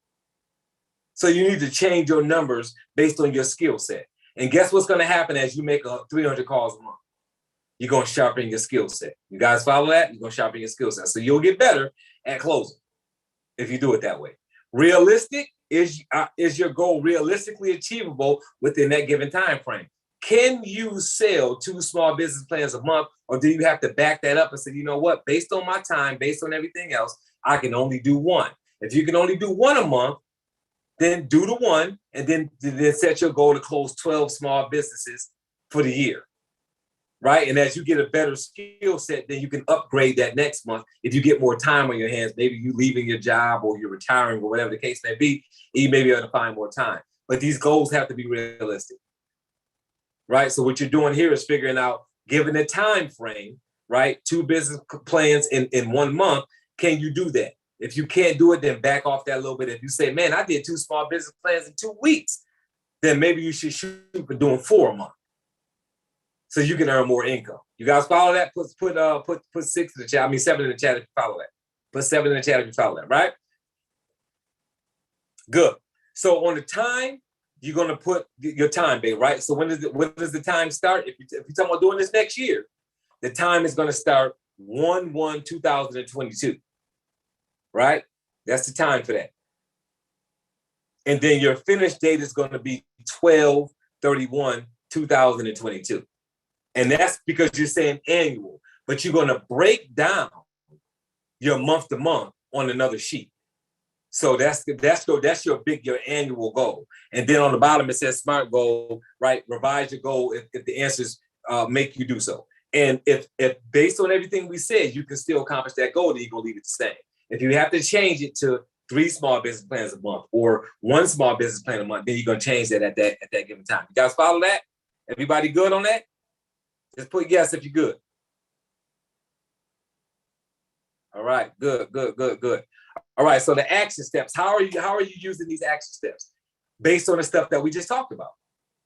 So you need to change your numbers based on your skill set. And guess what's going to happen as you make 300 calls a month? You're going to sharpen your skill set. You guys follow that? You're going to sharpen your skill set. So you'll get better at closing if you do it that way. Realistic is your goal realistically achievable within that given time frame? Can you sell 2 small business plans a month, or do you have to back that up and say, you know what, based on my time, based on everything else, I can only do 1. If you can only do 1 a month, then do the 1, and then set your goal to close 12 small businesses for the year, right? And as you get a better skill set, then you can upgrade that next month. If you get more time on your hands, maybe you leaving your job or you're retiring or whatever the case may be, you may be able to find more time. But these goals have to be realistic, right? So what you're doing here is figuring out, given a time frame, right? 2 business plans in 1 month, can you do that? If you can't do it, then back off that a little bit. If you say, man, I did 2 small business plans in 2 weeks, then maybe you should shoot for doing 4 a month, so you can earn more income. You guys follow that? Put 6 in the chat. 7 in the chat if you follow that. Put 7 in the chat if you follow that, right? Good. So on the time, you're gonna put your time, babe, right? So when does the time start? If you're talking about doing this next year, the time is gonna start 1/1/2022. Right? That's the time for that. And then your finish date is going to be 12/31/2022. And that's because you're saying annual, but you're going to break down your month to month on another sheet. So that's your annual goal. And then on the bottom, it says SMART goal, right? Revise your goal if the answers make you do so. And if based on everything we said, you can still accomplish that goal, then you're going to leave it the same. If you have to change it to 3 small business plans a month or 1 small business plan a month, then you're going to change that at that given time. You guys follow that? Everybody good on that? Just put yes if you're good. All right, good. All right, so the action steps. How are you using these action steps? Based on the stuff that we just talked about,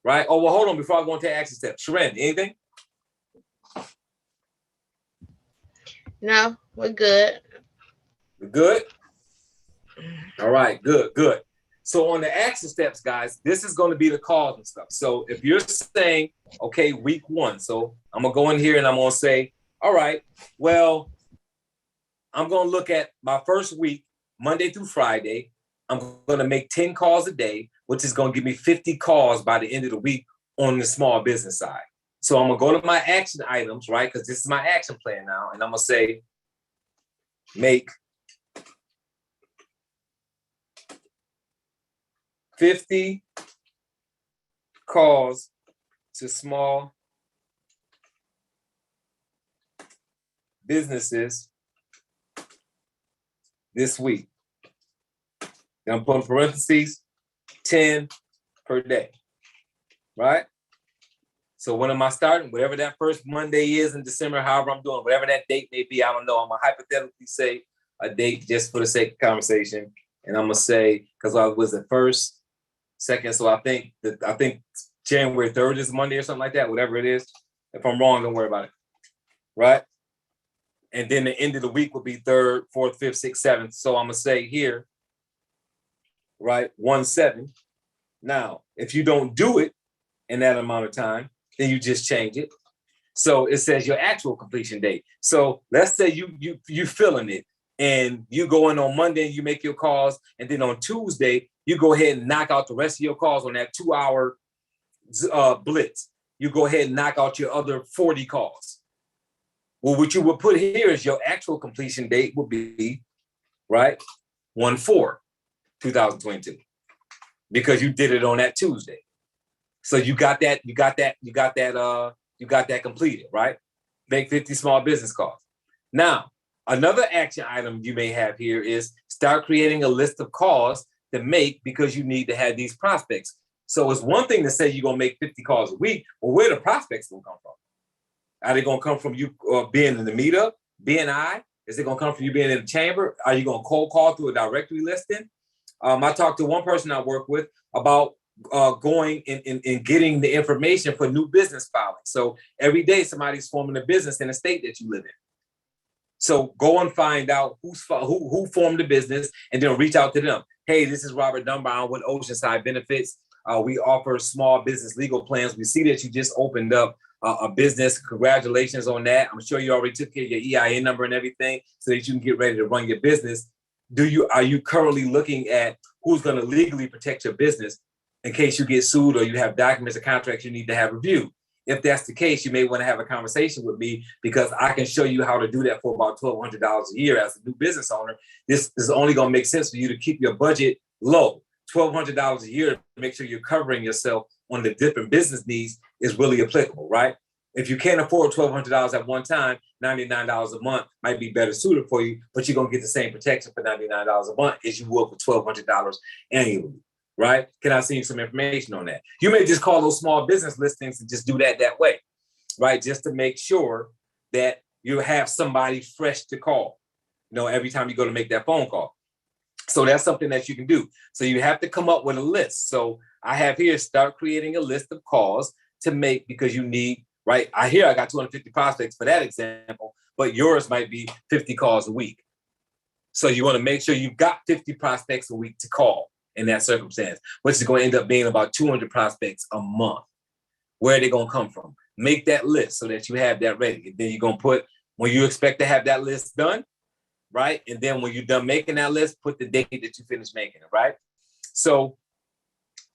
right? Oh, well, hold on before I go into action steps. Sharon, anything? No, we're good. We're good? All right, good. So on the action steps, guys, this is going to be the cause and stuff. So if you're saying, okay, week 1, so I'm going to go in here and I'm going to say, all right, well, I'm going to look at my first week, Monday through Friday. I'm going to make 10 calls a day, which is going to give me 50 calls by the end of the week on the small business side. So I'm going to go to my action items, right? Because this is my action plan now. And I'm going to say, make 50 calls to small businesses this week. And I'm putting parentheses, 10 per day, right? So when am I starting? Whatever that first Monday is in December, however I'm doing, whatever that date may be, I don't know. I'm going to hypothetically say a date just for the sake of conversation. And I'm going to say, because I was the first, second, so I think January 3rd is Monday or something like that, whatever it is. If I'm wrong, don't worry about it, right? And then the end of the week will be 3rd, 4th, 5th, 6th, 7th. So I'm going to say here, right, 1/7. Now, if you don't do it in that amount of time, then you just change it. So it says your actual completion date. So let's say you filling it and you go in on Monday and you make your calls, and then on Tuesday you go ahead and knock out the rest of your calls on that 2-hour blitz. You go ahead and knock out your other 40 calls. Well, what you would put here is your actual completion date would be, right, 1/4/2022, because you did it on that Tuesday. So you got that completed, right? Make 50 small business calls. Now, another action item you may have here is start creating a list of calls to make because you need to have these prospects. So it's one thing to say you're gonna make 50 calls a week, but where the prospects gonna come from? Are they gonna come from you being in the meetup, BNI? Is it gonna come from you being in the chamber? Are you gonna cold call through a directory listing? I talked to one person I work with about going and getting the information for new business filing. So every day somebody's forming a business in the state that you live in. So go and find out who formed the business and then reach out to them. Hey, this is Robert Dunbar with Oceanside Benefits. We offer small business legal plans. We see that you just opened up a business. Congratulations on that. I'm sure you already took care of your EIN number and everything so that you can get ready to run your business. Are you currently looking at who's going to legally protect your business in case you get sued or you have documents or contracts you need to have reviewed? If that's the case, you may want to have a conversation with me because I can show you how to do that for about $1,200 a year as a new business owner. This is only going to make sense for you to keep your budget low. $1,200 a year to make sure you're covering yourself on the different business needs is really applicable, right? If you can't afford $1,200 at one time, $99 a month might be better suited for you, but you're going to get the same protection for $99 a month as you would for $1,200 annually, right? Can I send you some information on that? You may just call those small business listings and just do that way, right? Just to make sure that you have somebody fresh to call, every time you go to make that phone call. So that's something that you can do. So you have to come up with a list. So I have here, start creating a list of calls to make because you need, right? I got 250 prospects for that example, but yours might be 50 calls a week. So you want to make sure you've got 50 prospects a week to call in that circumstance, which is going to end up being about 200 prospects a month. Where are they going to come from? Make that list so that you have that ready. And then you're going to put when you expect to have that list done, right? And then when you're done making that list, put the date that you finish making it, right? So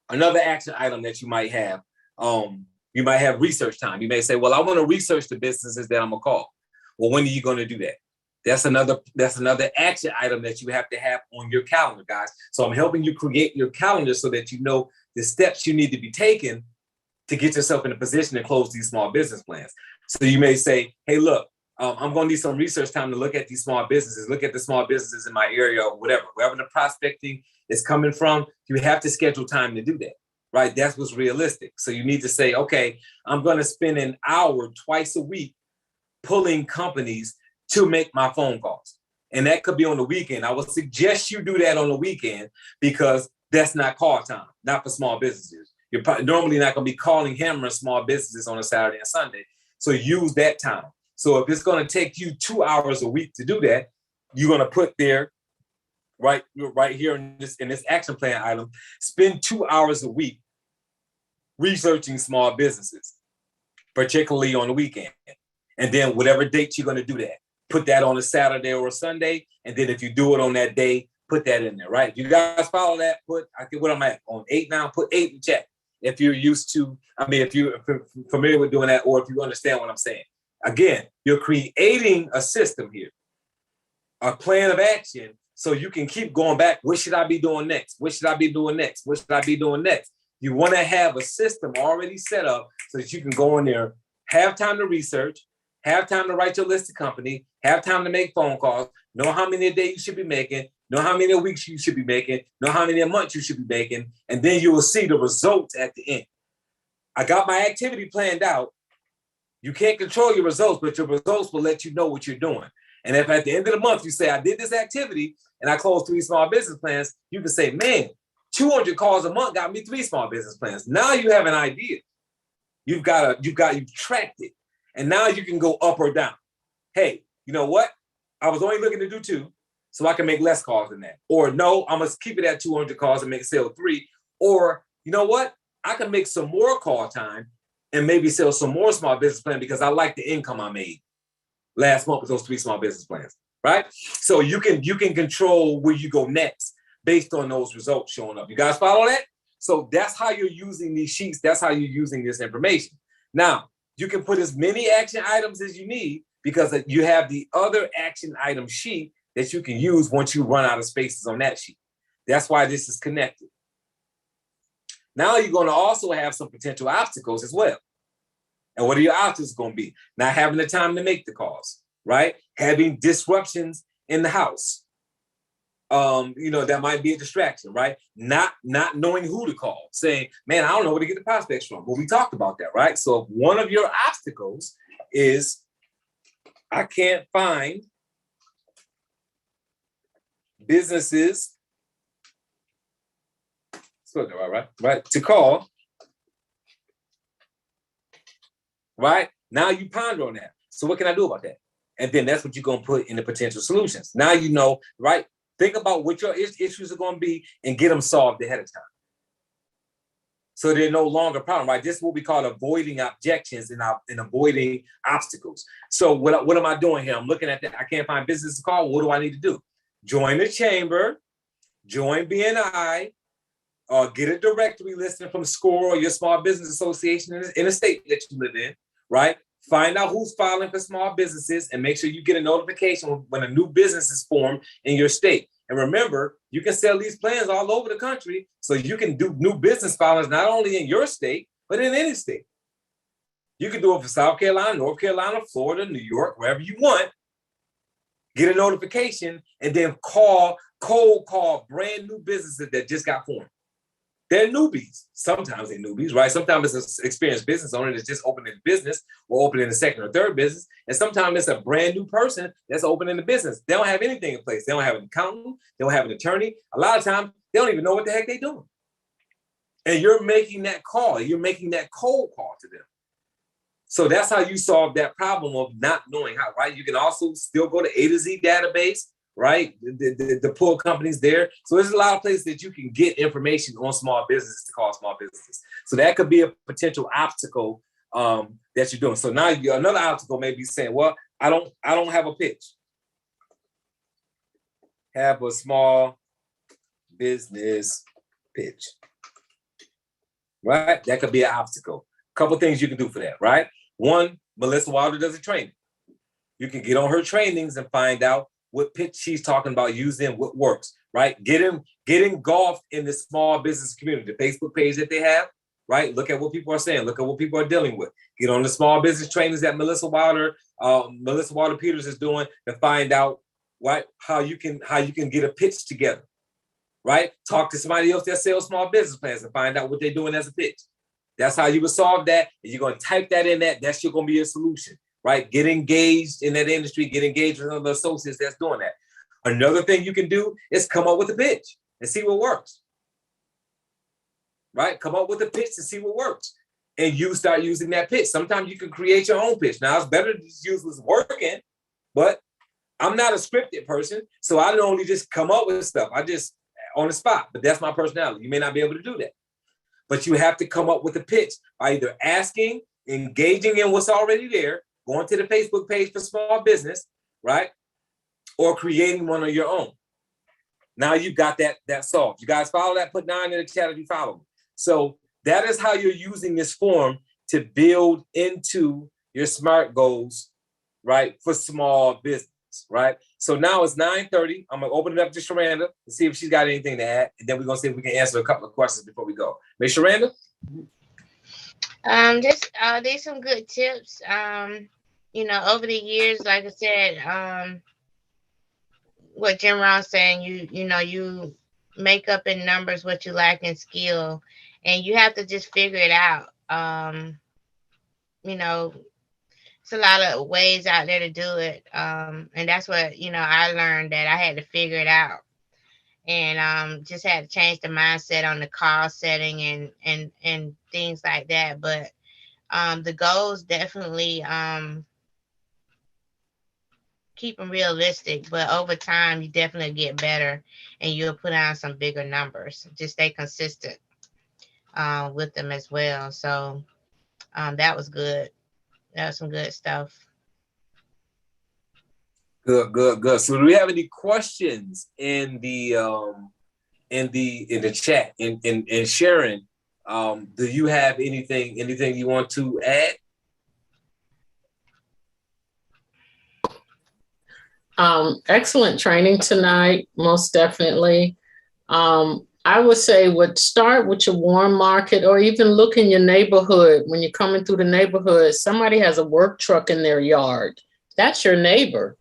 another action item that you might have research time. You may say, well, I want to research the businesses that I'm going to call. Well, when are you going to do that? That's another action item that you have to have on your calendar, guys. So I'm helping you create your calendar so that you know the steps you need to be taking to get yourself in a position to close these small business plans. So you may say, hey, look, I'm going to need some research time to look at these small businesses, look at the small businesses in my area or whatever, wherever the prospecting is coming from, you have to schedule time to do that, right? That's what's realistic. So you need to say, okay, I'm going to spend an hour twice a week pulling companies to make my phone calls. And that could be on the weekend. I would suggest you do that on the weekend because that's not call time, not for small businesses. You're normally not going to be hammering small businesses on a Saturday and Sunday. So use that time. So if it's going to take you 2 hours a week to do that, you're going to put there right here in this action plan item, spend 2 hours a week researching small businesses, particularly on the weekend. And then whatever date you're going to do that, put that on a Saturday or a Sunday. And then if you do it on that day, put that in there, right? If you guys follow that, I think what I'm at on 8 now, put 8 in chat. If you're used to, if you're familiar with doing that, or if you understand what I'm saying. Again, you're creating a system here, a plan of action, so you can keep going back. What should I be doing next? What should I be doing next? What should I be doing next? You want to have a system already set up so that you can go in there, have time to research, have time to write your list of company, have time to make phone calls, know how many a day you should be making, know how many a week you should be making, know how many a month you should be making, and then you will see the results at the end. I got my activity planned out. You can't control your results, but your results will let you know what you're doing. And if at the end of the month you say, I did this activity and I closed 3 small business plans, you can say, man, 200 calls a month got me 3 small business plans. Now you have an idea. You've tracked it. And now you can go up or down. Hey, you know what? I was only looking to do 2, so I can make less calls than that. Or no, I'm going to keep it at 200 calls and make sale 3. Or you know what? I can make some more call time and maybe sell some more small business plans because I like the income I made last month with those 3 small business plans, right? So you can control where you go next based on those results showing up. You guys follow that? So that's how you're using these sheets. That's how you're using this information. Now, you can put as many action items as you need because you have the other action item sheet that you can use once you run out of spaces on that sheet. That's why this is connected. Now you're going to also have some potential obstacles as well. And what are your obstacles going to be? Not having the time to make the calls, right? Having disruptions in the house. That might be a distraction, right? Not knowing who to call, saying, man, I don't know where to get the prospects from. Well, we talked about that, right? So if one of your obstacles is, I can't find businesses, right, to call, right? Now you ponder on that. So what can I do about that? And then that's what you're going to put in the potential solutions. Now you know, right? Think about what your issues are going to be and get them solved ahead of time. So they're no longer a problem, right? This is what we call avoiding objections and avoiding obstacles. So what am I doing here? I'm looking at that. I can't find business to call. What do I need to do? Join the chamber, join BNI, or get a directory listing from SCORE or your small business association in the state that you live in, right? Find out who's filing for small businesses and make sure you get a notification when a new business is formed in your state. And remember, you can sell these plans all over the country, so you can do new business filings not only in your state, but in any state. You can do it for South Carolina, North Carolina, Florida, New York, wherever you want. Get a notification and then cold call brand new businesses that just got formed. They're newbies. Sometimes they're newbies, right? Sometimes it's an experienced business owner that's just opening a business or opening a second or third business. And sometimes it's a brand new person that's opening the business. They don't have anything in place. They don't have an accountant. They don't have an attorney. A lot of times, they don't even know what the heck they're doing. And you're making that call. You're making that cold call to them. So that's how you solve that problem of not knowing how, right? You can also still go to A to Z database, right? The pull companies there. So there's a lot of places that you can get information on small businesses to call small businesses. So that could be a potential obstacle that you're doing. So now another obstacle may be saying, well, I don't have a pitch. Have a small business pitch, right? That could be an obstacle. A couple things you can do for that, right? One, Melissa Wilder does a training. You can get on her trainings and find out what pitch she's talking about using, what works, right? Get engulfed in the small business community, the Facebook page that they have, right? Look at what people are saying. Look at what people are dealing with. Get on the small business trainings that Melissa Wilder Peters is doing to find out, right, how you can get a pitch together, right? Talk to somebody else that sells small business plans and find out what they're doing as a pitch. That's how you would solve that. And you're going to type that in that. That's going to be your solution, right? Get engaged in that industry. Get engaged with other associates that's doing that. Another thing you can do is come up with a pitch and see what works, right? Come up with a pitch to see what works. And you start using that pitch. Sometimes you can create your own pitch. Now, it's better to just use what's working, but I'm not a scripted person, so I don't only just come up with stuff. I just on the spot, but that's my personality. You may not be able to do that. But you have to come up with a pitch by either asking, engaging in what's already there, going to the Facebook page for small business, right? Or creating one of your own. Now you've got that solved. You guys follow that? Put 9 in the chat if you follow me. So that is how you're using this form to build into your SMART goals, right? For small business, right? So now it's 9:30. I'm going to open it up to Sharanda to see if she's got anything to add. And then we're going to see if we can answer a couple of questions before we go. Miss Sharanda? There's some good tips. Over the years, like I said, what Jim Rohn's saying, you make up in numbers what you lack in skill, and you have to just figure it out. It's a lot of ways out there to do it. And that's what, I learned, that I had to figure it out, and just had to change the mindset on the call setting and things like that. But the goals definitely keep them realistic, but over time you definitely get better and you'll put on some bigger numbers. Just stay consistent with them as well. So That was good. That was some good stuff. Good. So do we have any questions in the chat? In Sharon, do you have anything you want to add? Excellent training tonight, most definitely. I would say start with your warm market, or even look in your neighborhood. When you're coming through the neighborhood, somebody has a work truck in their yard. That's your neighbor.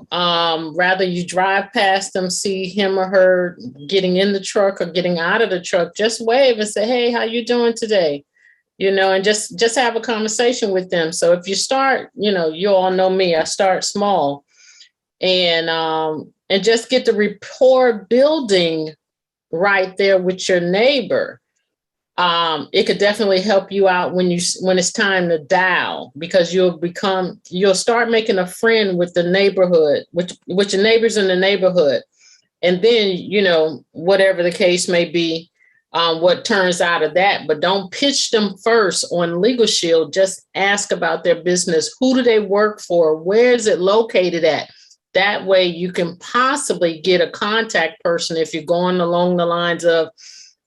Rather you drive past them, see him or her getting in the truck or getting out of the truck, just wave and say, hey, how you doing today? And just have a conversation with them. So if you start, you all know me, I start small and just get the rapport building right there with your neighbor. It could definitely help you out when it's time to dial, because you'll start making a friend with the neighborhood, with your neighbors in the neighborhood. And then, whatever the case may be, what turns out of that, but don't pitch them first on Legal Shield. Just ask about their business. Who do they work for? Where is it located at? That way you can possibly get a contact person if you're going along the lines of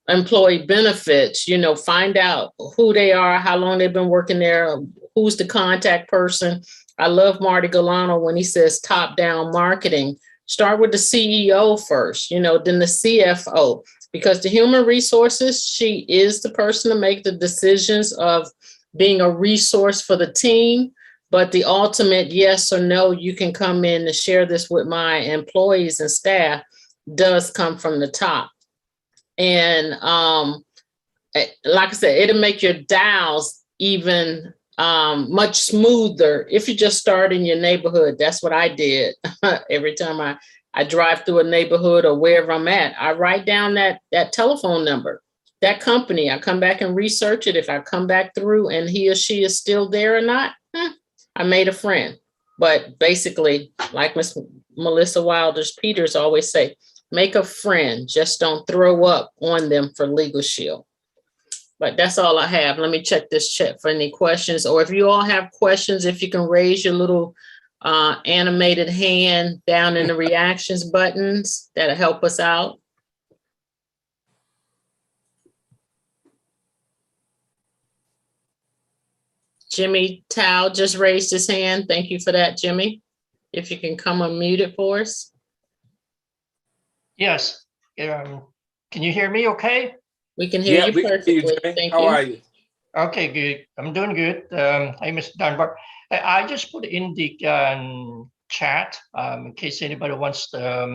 employee benefits, find out who they are, how long they've been working there, who's the contact person. I love Marty Galano when he says top-down marketing. Start with the CEO first, then the CFO, because the human resources, she is the person to make the decisions of being a resource for the team. But the ultimate yes or no, you can come in and share this with my employees and staff, does come from the top. And like I said, it'll make your dials even much smoother if you just start in your neighborhood. That's what I did. Every time I drive through a neighborhood or wherever I'm at, I write down that telephone number, that company. I come back and research it. If I come back through and he or she is still there or not, I made a friend. But basically, like Miss Melissa Wilders-Peters always say, make a friend, just don't throw up on them for Legal Shield. But that's all I have. Let me check this chat for any questions, or if you all have questions, if you can raise your little animated hand down in the reactions buttons, that'll help us out. Jimmy Tao just raised his hand. Thank you for that, Jimmy. If you can come unmuted for us. Yes. Can you hear me okay? We can hear you perfectly. Thank you. How are you? Okay, good. I'm doing good. Hey, Mr. Dunbar. I just put in the chat in case anybody wants a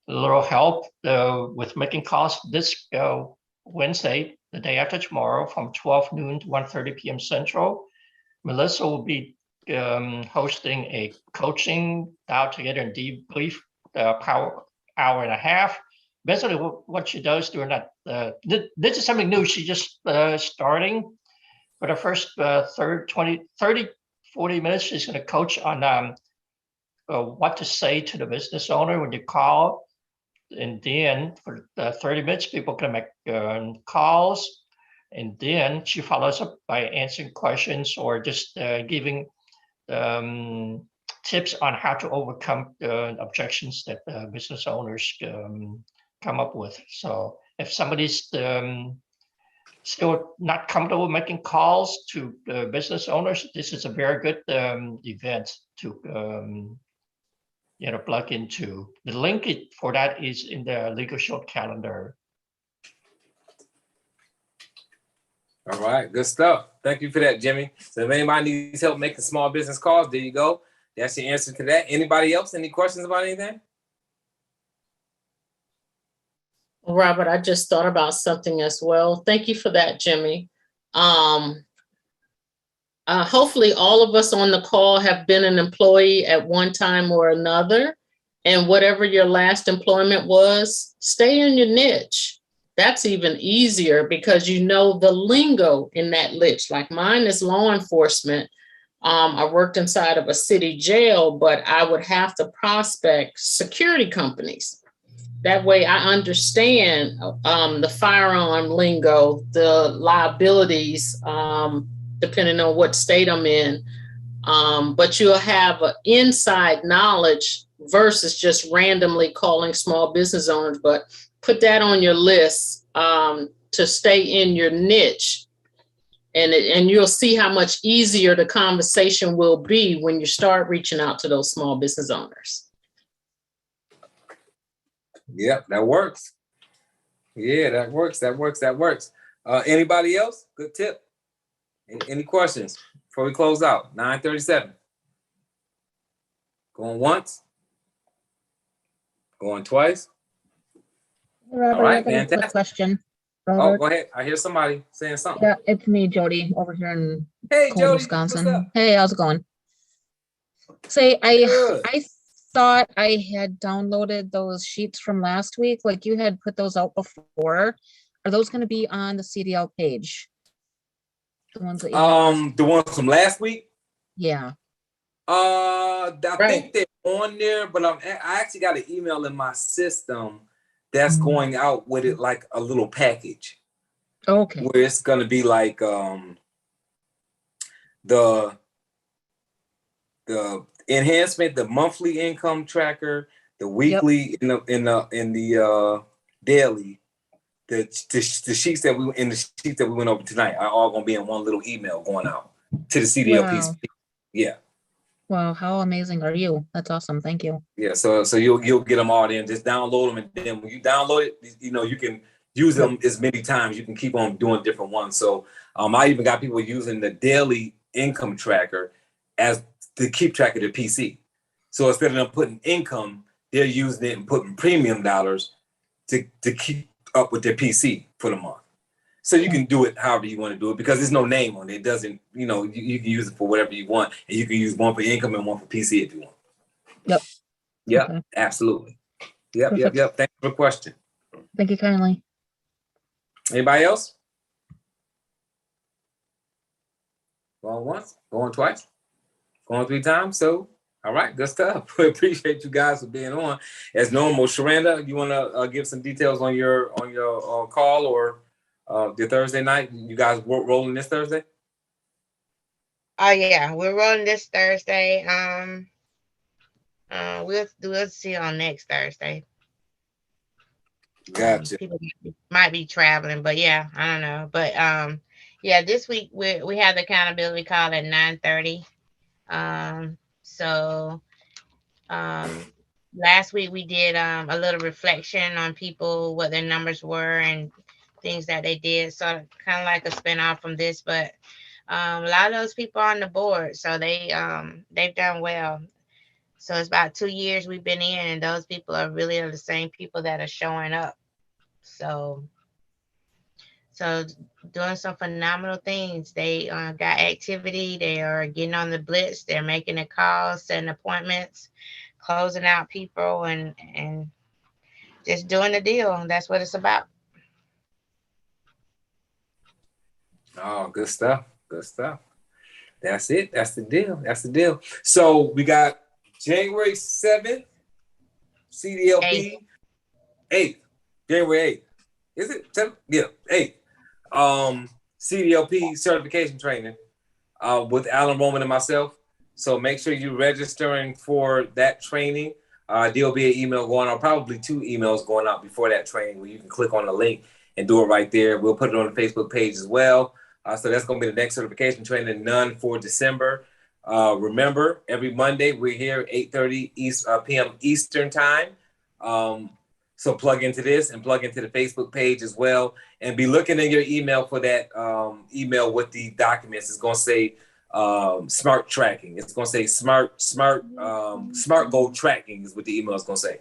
little help with making calls this Wednesday, the day after tomorrow, from 12 noon to 1:30 p.m. Central. Melissa will be hosting a coaching dial together and debrief power hour and a half. Basically, what she does during that, this is something new. She's just starting. For the first 40 minutes, she's going to coach on what to say to the business owner when you call. And then for 30 minutes, people can make calls. And then she follows up by answering questions or just giving tips on how to overcome the objections that business owners come up with. So if somebody's still not comfortable making calls to business owners, this is a very good event to plug into. The link for that is in the Legal Shield calendar. All right, good stuff. Thank you for that, Jimmy. So if anybody needs help making small business calls, there you go. That's the answer to that. Anybody else? Any questions about anything? Robert, I just thought about something as well. Thank you for that, Jimmy. Hopefully all of us on the call have been an employee at one time or another, and whatever your last employment was, stay in your niche. That's even easier because you know the lingo in that niche. Like mine is law enforcement. I worked inside of a city jail, but I would have to prospect security companies. That way I understand the firearm lingo, the liabilities, depending on what state I'm in. But you'll have an inside knowledge versus just randomly calling small business owners. But put that on your list to stay in your niche. And you'll see how much easier the conversation will be when you start reaching out to those small business owners. Yep, that works. Yeah, that works. That works. That works. Anybody else? Good tip. Any questions before we close out? 9:37. Going once. Going twice. Robert, All right, I got a quick fantastic. question. Oh, Robert. go ahead. I hear somebody saying something. Yeah, it's me, Jody, over here in Hey, cold Jody. Wisconsin. What's up? Hey, how's it going? Say, Good. I thought I had downloaded those sheets from last week. Like you had put those out before. Are those going to be on the CDL page? The ones that you The ones from last week. yeah. I Right. think they're on there, but I actually got an email in my system that's going out with it like a little package. Okay. Where it's gonna be like the enhancement, the monthly income tracker, the weekly in the daily, the sheets that we went over tonight are all gonna be in one little email going out to the CDLP. Wow. Yeah. Wow, how amazing are you? That's awesome. Thank you. Yeah, so you'll get them all in. Just download them, and then when you download it, you can use them as many times. You can keep on doing different ones. So I even got people using the daily income tracker as to keep track of their PC. So instead of them putting income, they're using it and putting premium dollars to keep up with their PC for the month. So you can do it however you want to do it because there's no name on it. It doesn't, you can use it for whatever you want, and you can use one for income and one for PC if you want. Yep. Yep, Okay. absolutely. Yep, Perfect. yep. Thanks for the question. Thank you kindly. Anybody else? Going once, going twice, going 3 times. So, all right, good stuff. We appreciate you guys for being on. As normal, Sharanda, you want to give some details on your call or the Thursday night? You guys rolling this Thursday? Oh yeah, we're rolling this Thursday. We'll see on next Thursday. Gotcha. People might be traveling, but yeah, I don't know. But yeah, this week we have the accountability call at 9:30. Last week we did a little reflection on people, what their numbers were and things that they did. So kind of like a spinoff from this, but a lot of those people are on the board, so they've done well. So it's about 2 years we've been in, and those people are really the same people that are showing up. So doing some phenomenal things. They got activity. They are getting on the blitz. They're making the calls, setting appointments, closing out people, and just doing the deal. And that's what it's about. Oh, good stuff. Good stuff. That's it. That's the deal. That's the deal. So we got January 7th, CDLP. 8th. January 8th. Is it 7th? Yeah, 8th. CDLP certification training with Alan Roman and myself. So make sure you're registering for that training. There'll be an email going out, probably 2 emails going out before that training where you can click on the link and do it right there. We'll put it on the Facebook page as well. So that's going to be the next certification training, none for December. Remember, every Monday we're here 8:30 p.m. Eastern time. So plug into this and plug into the Facebook page as well, and be looking in your email for that email with the documents. It's going to say SMART tracking. It's going to say SMART goal tracking is what the email is going to say.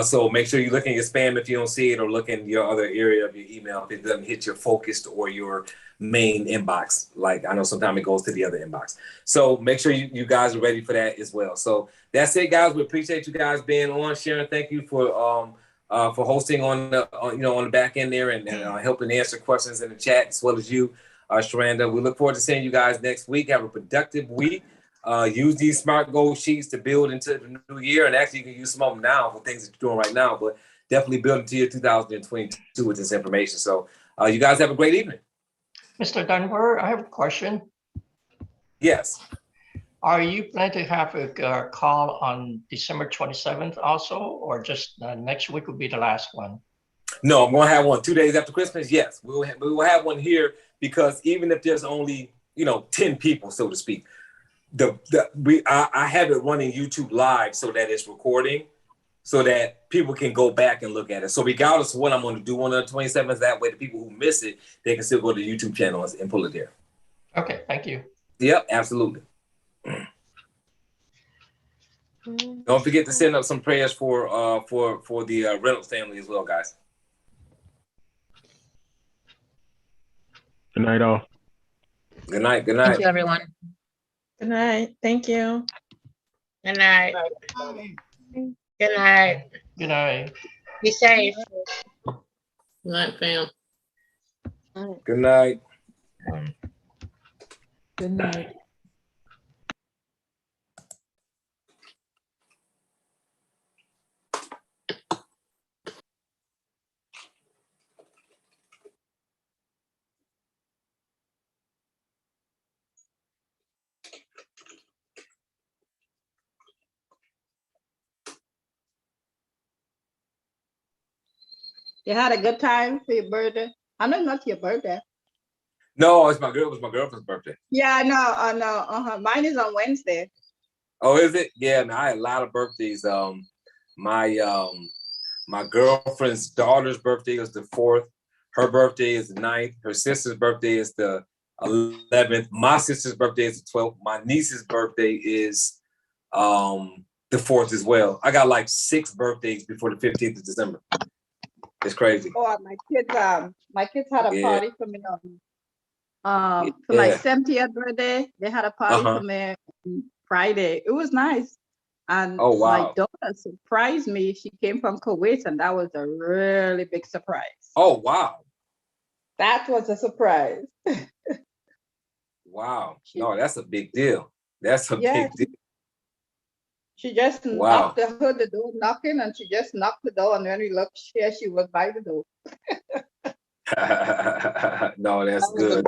So make sure you look in your spam if you don't see it, or look in your other area of your email if it doesn't hit your focused or your main inbox. Like I know sometimes it goes to the other inbox. So make sure you guys are ready for that as well. So that's it, guys. We appreciate you guys being on. Sharon, thank you for hosting on the back end there and helping answer questions in the chat, as well as you, Sharanda. We look forward to seeing you guys next week. Have a productive week. Use these SMART goal sheets to build into the new year, and actually you can use some of them now for things that you're doing right now. But definitely building to year 2022 with this information. So you guys have a great evening. Mr. Dunbar, I have a question. Yes. Are you planning to have a call on December 27th also, or just next week will be the last one? No, I'm going to have one 2 days after Christmas. Yes, we will have one here, because even if there's only 10 people, so to speak, I have it running YouTube live so that it's recording, so that people can go back and look at it. So regardless of what I'm going to do on the 27th, that way the people who miss it, they can still go to the YouTube channel and pull it there. Okay, thank you. Yep, absolutely. Don't forget to send up some prayers for the Reynolds family as well, guys. Good night, all. Good night. Good night. Thank you, everyone. Good night. Thank you. Good night. Good night. Good night. Be safe. Good night, fam. Good night. Good night. You had a good time for your birthday? I know not your birthday. No, it was my girlfriend's birthday. Yeah, I know. I know. Mine is on Wednesday. Oh, is it? Yeah, no, I had a lot of birthdays. My girlfriend's daughter's birthday was the 4th. Her birthday is the 9th. Her sister's birthday is the 11th. My sister's birthday is the 12th. My niece's birthday is the 4th as well. I got like 6 birthdays before the 15th of December. It's crazy. Oh, my kids had a party for me on for my 70th birthday. They had a party for me on Friday. It was nice. And my daughter surprised me. She came from Kuwait, and that was a really big surprise. Oh, wow. That was a surprise. Wow. No, that's a big deal. That's a big deal. She just knocked the door knocking, and she just knocked the door, and when we looked, she was by the door. No, that's good.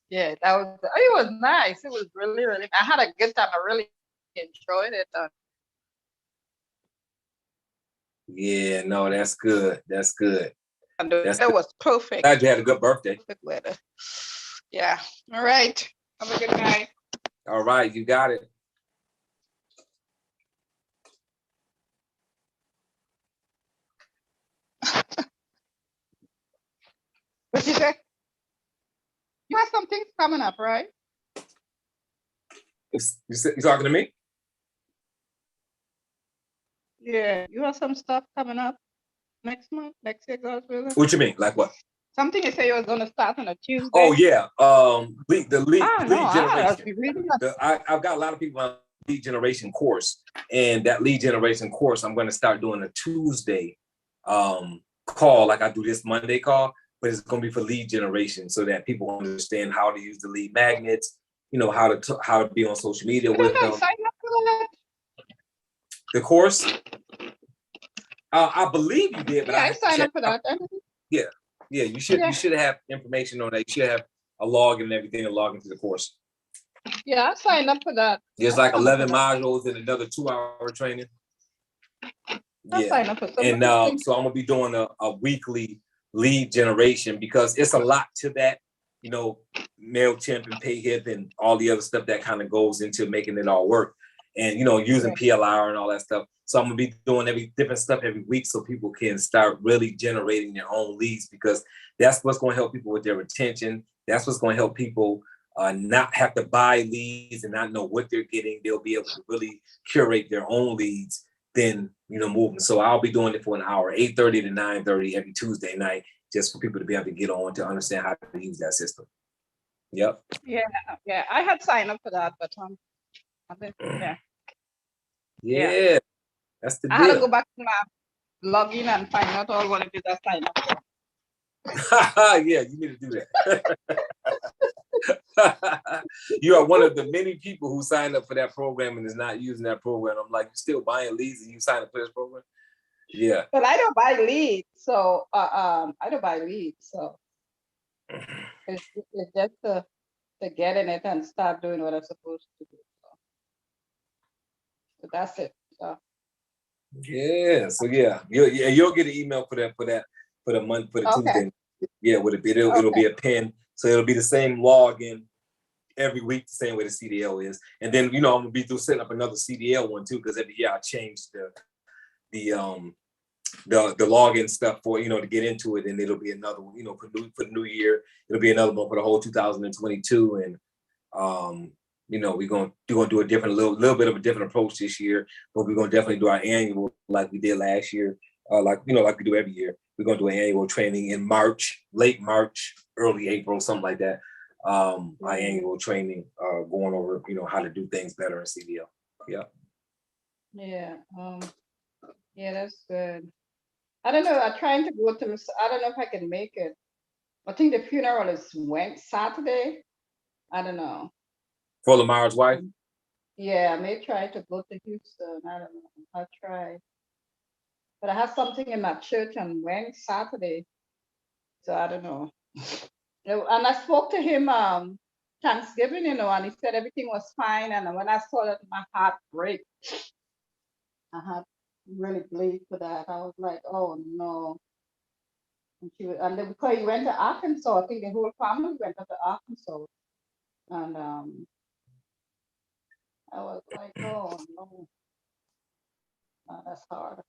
Yeah, it was nice. It was really, really, I had a good time. I really enjoyed it. Yeah, no, that's good. That's good. And it was perfect. Glad you had a good birthday. Perfect weather. Yeah. All right. Have a good night. All right, you got it. What you say? You have some things coming up, right? You talking to me? Yeah, you have some stuff coming up next month, next year, God's willing. What you mean? Like what? Something you say you were going to start on a Tuesday. Oh yeah, lead generation. I've got a lot of people on lead generation course, and that lead generation course I'm going to start doing a Tuesday call, like I do this Monday call, but it's going to be for lead generation, so that people understand how to use the lead magnets, how to be on social media with them. Sign up for that? The course, I believe you did, but I signed up for that. Yeah, you should have information on that. You should have a login and everything to log into the course. Yeah, I signed up for that. There's like 11 modules and another 2-hour training. Yeah, and so I'm gonna be doing a weekly lead generation, because it's a lot to that, MailChimp and PayHip and all the other stuff that kind of goes into making it all work, and using PLR and all that stuff. So I'm gonna be doing different stuff every week, so people can start really generating their own leads, because that's what's going to help people with their retention. That's what's going to help people not have to buy leads and not know what they're getting. They'll be able to really curate their own leads, then moving. So I'll be doing it for an hour, 8:30 to 9:30 every Tuesday night, just for people to be able to get on to understand how to use that system. Yep. Yeah. I had signed up for that, but Yeah. That's the deal. I had to go back to my login and find out all what it is I signed up for. Yeah, you need to do that. You are one of the many people who signed up for that program and is not using that program. I'm like, you still buying leads and you sign up for this program? Yeah. But I don't buy leads, so I don't buy leads, so it's just to get in it and start doing what I'm supposed to do. So that's it. So. Yeah. So yeah, you'll get an email for the month for the Tuesday. Yeah, it'll be a pin, so it'll be the same login every week, the same way the CDL is. And then I'm gonna be through setting up another CDL one too, because every year I change the login stuff for to get into it, and it'll be another one, for the new year. It'll be another one for the whole 2022, and we're gonna do a different little bit of a different approach this year, but we're gonna definitely do our annual like we did last year, like we do every year. We're gonna do an annual training in March, late March, early April, something like that. Our annual training, going over how to do things better in CDL. Yeah. Yeah. Yeah, that's good. I don't know. I'm trying to go to. I don't know if I can make it. I think the funeral is Saturday. I don't know. For Lamar's wife? Yeah, I may try to go to Houston. I don't know. I'll try. But I have something in my church on Saturday. So I don't know. And I spoke to him Thanksgiving, and he said everything was fine. And when I saw that, my heart break. I had really bleed for that. I was like, oh no. And then because he went to Arkansas, I think the whole family went up to Arkansas. And I was like, oh no. That's hard.